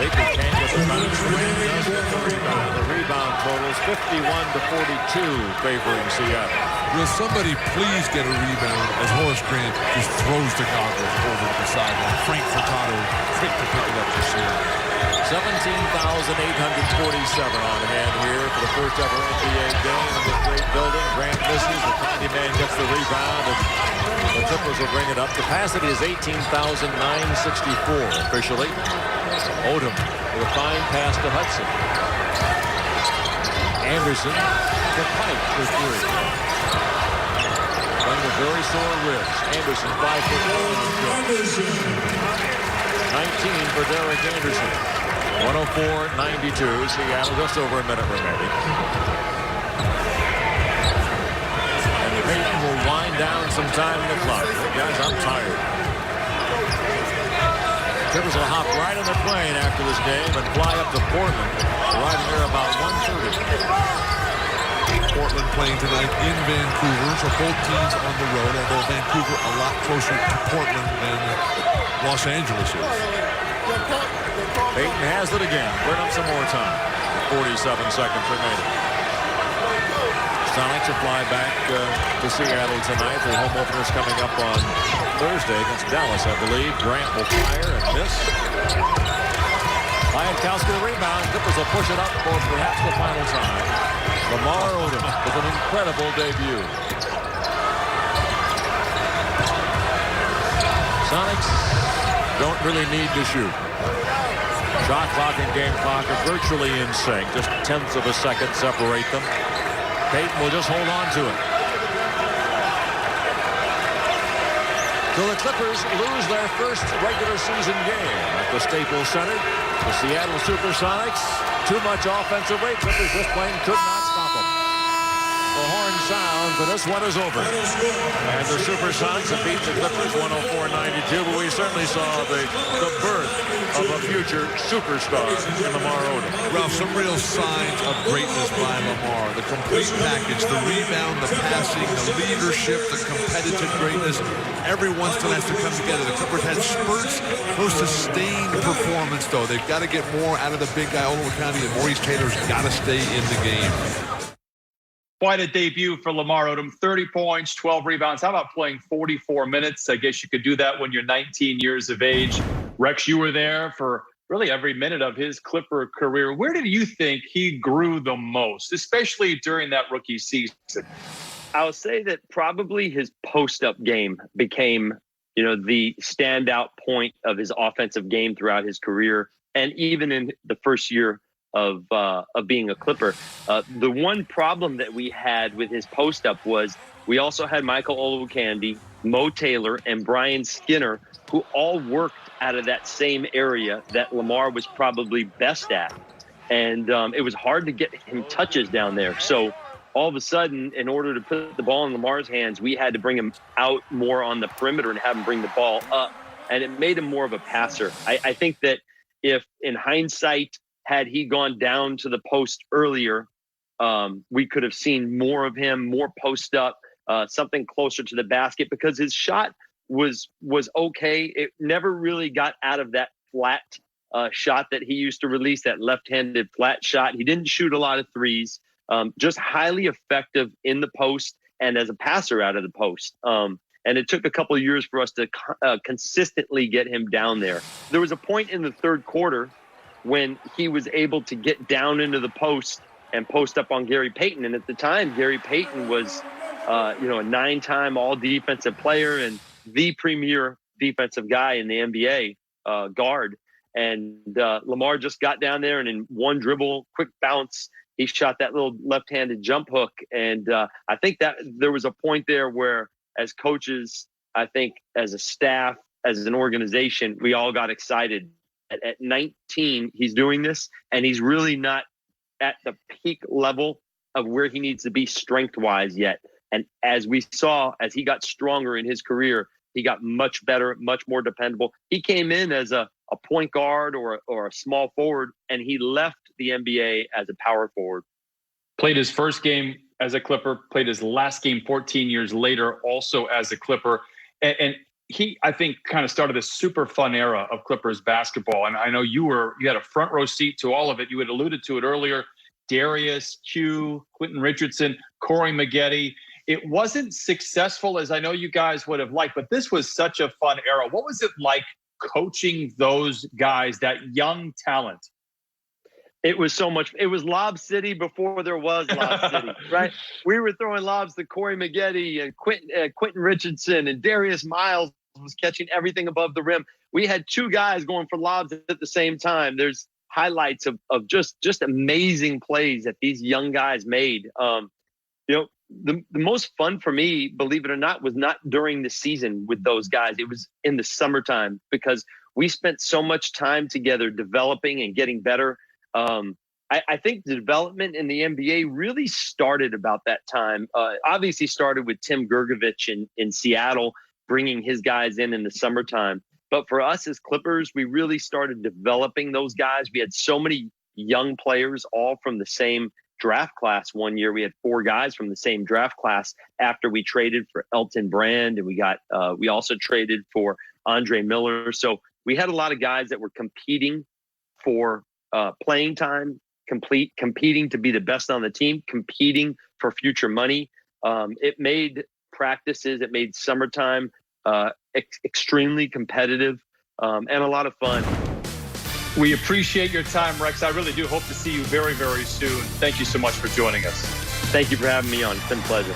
Lakers can't get the bounce. Grant does get the rebound. The rebound totals 51-42, favoring Seattle. Will somebody please get a rebound as Horace Grant just throws the goggles over to the sideline? Frank Furtado quick to pick it up to Seattle. 17,847 on hand here for the first ever NBA game in this great building. Grant misses. The Candy Man gets the rebound, and the Clippers will bring it up. Capacity is 18,964 officially. Odom with a fine pass to Hudson. Anderson to Pike for three. Playing with very sore ribs. Anderson 5 for 19 for Derek Anderson. 104-92. Seattle just over a minute remaining. And Payton will wind down some time in the clock. Guys, I'm tired. Clippers will hop right on the plane after this game and fly up to Portland, arriving there about 1:30. Portland playing tonight in Vancouver, so both teams on the road, although Vancouver a lot closer to Portland than Los Angeles is. Payton has it again. Burn up some more time. 47 seconds remaining. Sonics will fly back to Seattle tonight. The home opener's coming up on Thursday against Dallas, I believe. Grant will fire and miss. Jankowski the rebound. Clippers will push it up for perhaps the final time. Lamar Odom with an incredible debut. Sonics don't really need to shoot. Shot clock and game clock are virtually in sync. Just tenths of a second separate them. Payton will just hold on to it. So the Clippers lose their first regular season game at the Staples Center. The Seattle SuperSonics, too much offensive rate. Clippers just plain could not stop them. The horn sounds, and this one is over. And the SuperSonics have beat the Clippers 104-92, but we certainly saw the birth of a future superstar in Lamar Odom. Ralph, some real signs of greatness by Lamar. The complete package, the rebound, the passing, the leadership, the competitive greatness. Every once in a while has to come together. The Clippers had spurts, no sustained performance, though. They've got to get more out of the big guy, Oklahoma County, and Maurice Taylor's got to stay in the game. Quite a debut for Lamar Odom. 30 points, 12 rebounds. How about playing 44 minutes? I guess you could do that when you're 19 years of age. Rex, you were there for really every minute of his Clipper career. Where did you think he grew the most, especially during that rookie season? I'll say that probably his post-up game became, the standout point of his offensive game throughout his career, and even in the first year of being a Clipper. The one problem that we had with his post-up was we also had Michael Olowokandi, Mo Taylor, and Brian Skinner, who all worked out of that same area that Lamar was probably best at. And it was hard to get him touches down there. So all of a sudden, in order to put the ball in Lamar's hands, we had to bring him out more on the perimeter and have him bring the ball up. And it made him more of a passer. I think that if, in hindsight, had he gone down to the post earlier, we could have seen more of him, more post up, something closer to the basket, because his shot was okay. It never really got out of that flat shot that he used to release, that left-handed flat shot. He didn't shoot a lot of threes, just highly effective in the post and as a passer out of the post. And it took a couple of years for us to consistently get him down there. There was a point in the third quarter when he was able to get down into the post and post up on Gary Payton. And at the time, Gary Payton was, a 9-time all-defensive player and the premier defensive guy in the NBA, guard. And Lamar just got down there, and in one dribble, quick bounce, he shot that little left-handed jump hook. And I think that there was a point there where, as coaches, I think as a staff, as an organization, we all got excited. At 19, he's doing this, and he's really not at the peak level of where he needs to be strength-wise yet. And as we saw, as he got stronger in his career, he got much better, much more dependable. He came in as a point guard or a small forward, and he left the NBA as a power forward. Played his first game as a Clipper, played his last game 14 years later also as a Clipper. And he, I think, kind of started a super fun era of Clippers basketball. And I know you had a front row seat to all of it. You had alluded to it earlier. Darius, Q, Quentin Richardson, Corey Maggette. It wasn't successful as I know you guys would have liked, but this was such a fun era. What was it like coaching those guys, that young talent? It was so much. It was Lob City before there was Lob City, right? We were throwing lobs to Corey Maggette and Quentin Richardson, and Darius Miles was catching everything above the rim. We had two guys going for lobs at the same time. There's highlights of just amazing plays that these young guys made. The most fun for me, believe it or not, was not during the season with those guys. It was in the summertime because we spent so much time together developing and getting better. I think the development in the NBA really started about that time. Obviously started with Tim Gergovich in Seattle, bringing his guys in the summertime. But for us as Clippers, we really started developing those guys. We had so many young players, all from the same draft class. One year we had 4 guys from the same draft class after we traded for Elton Brand, and we also traded for Andre Miller. So we had a lot of guys that were competing for playing time, competing to be the best on the team, competing for future money. It made practices, it made summertime extremely competitive and a lot of fun. We appreciate your time, Rex. I really do hope to see you very, very soon. Thank you so much for joining us. Thank you for having me on. It's been a pleasure.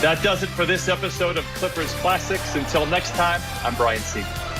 That does it for this episode of Clippers Classics. Until next time, I'm Brian Seaman.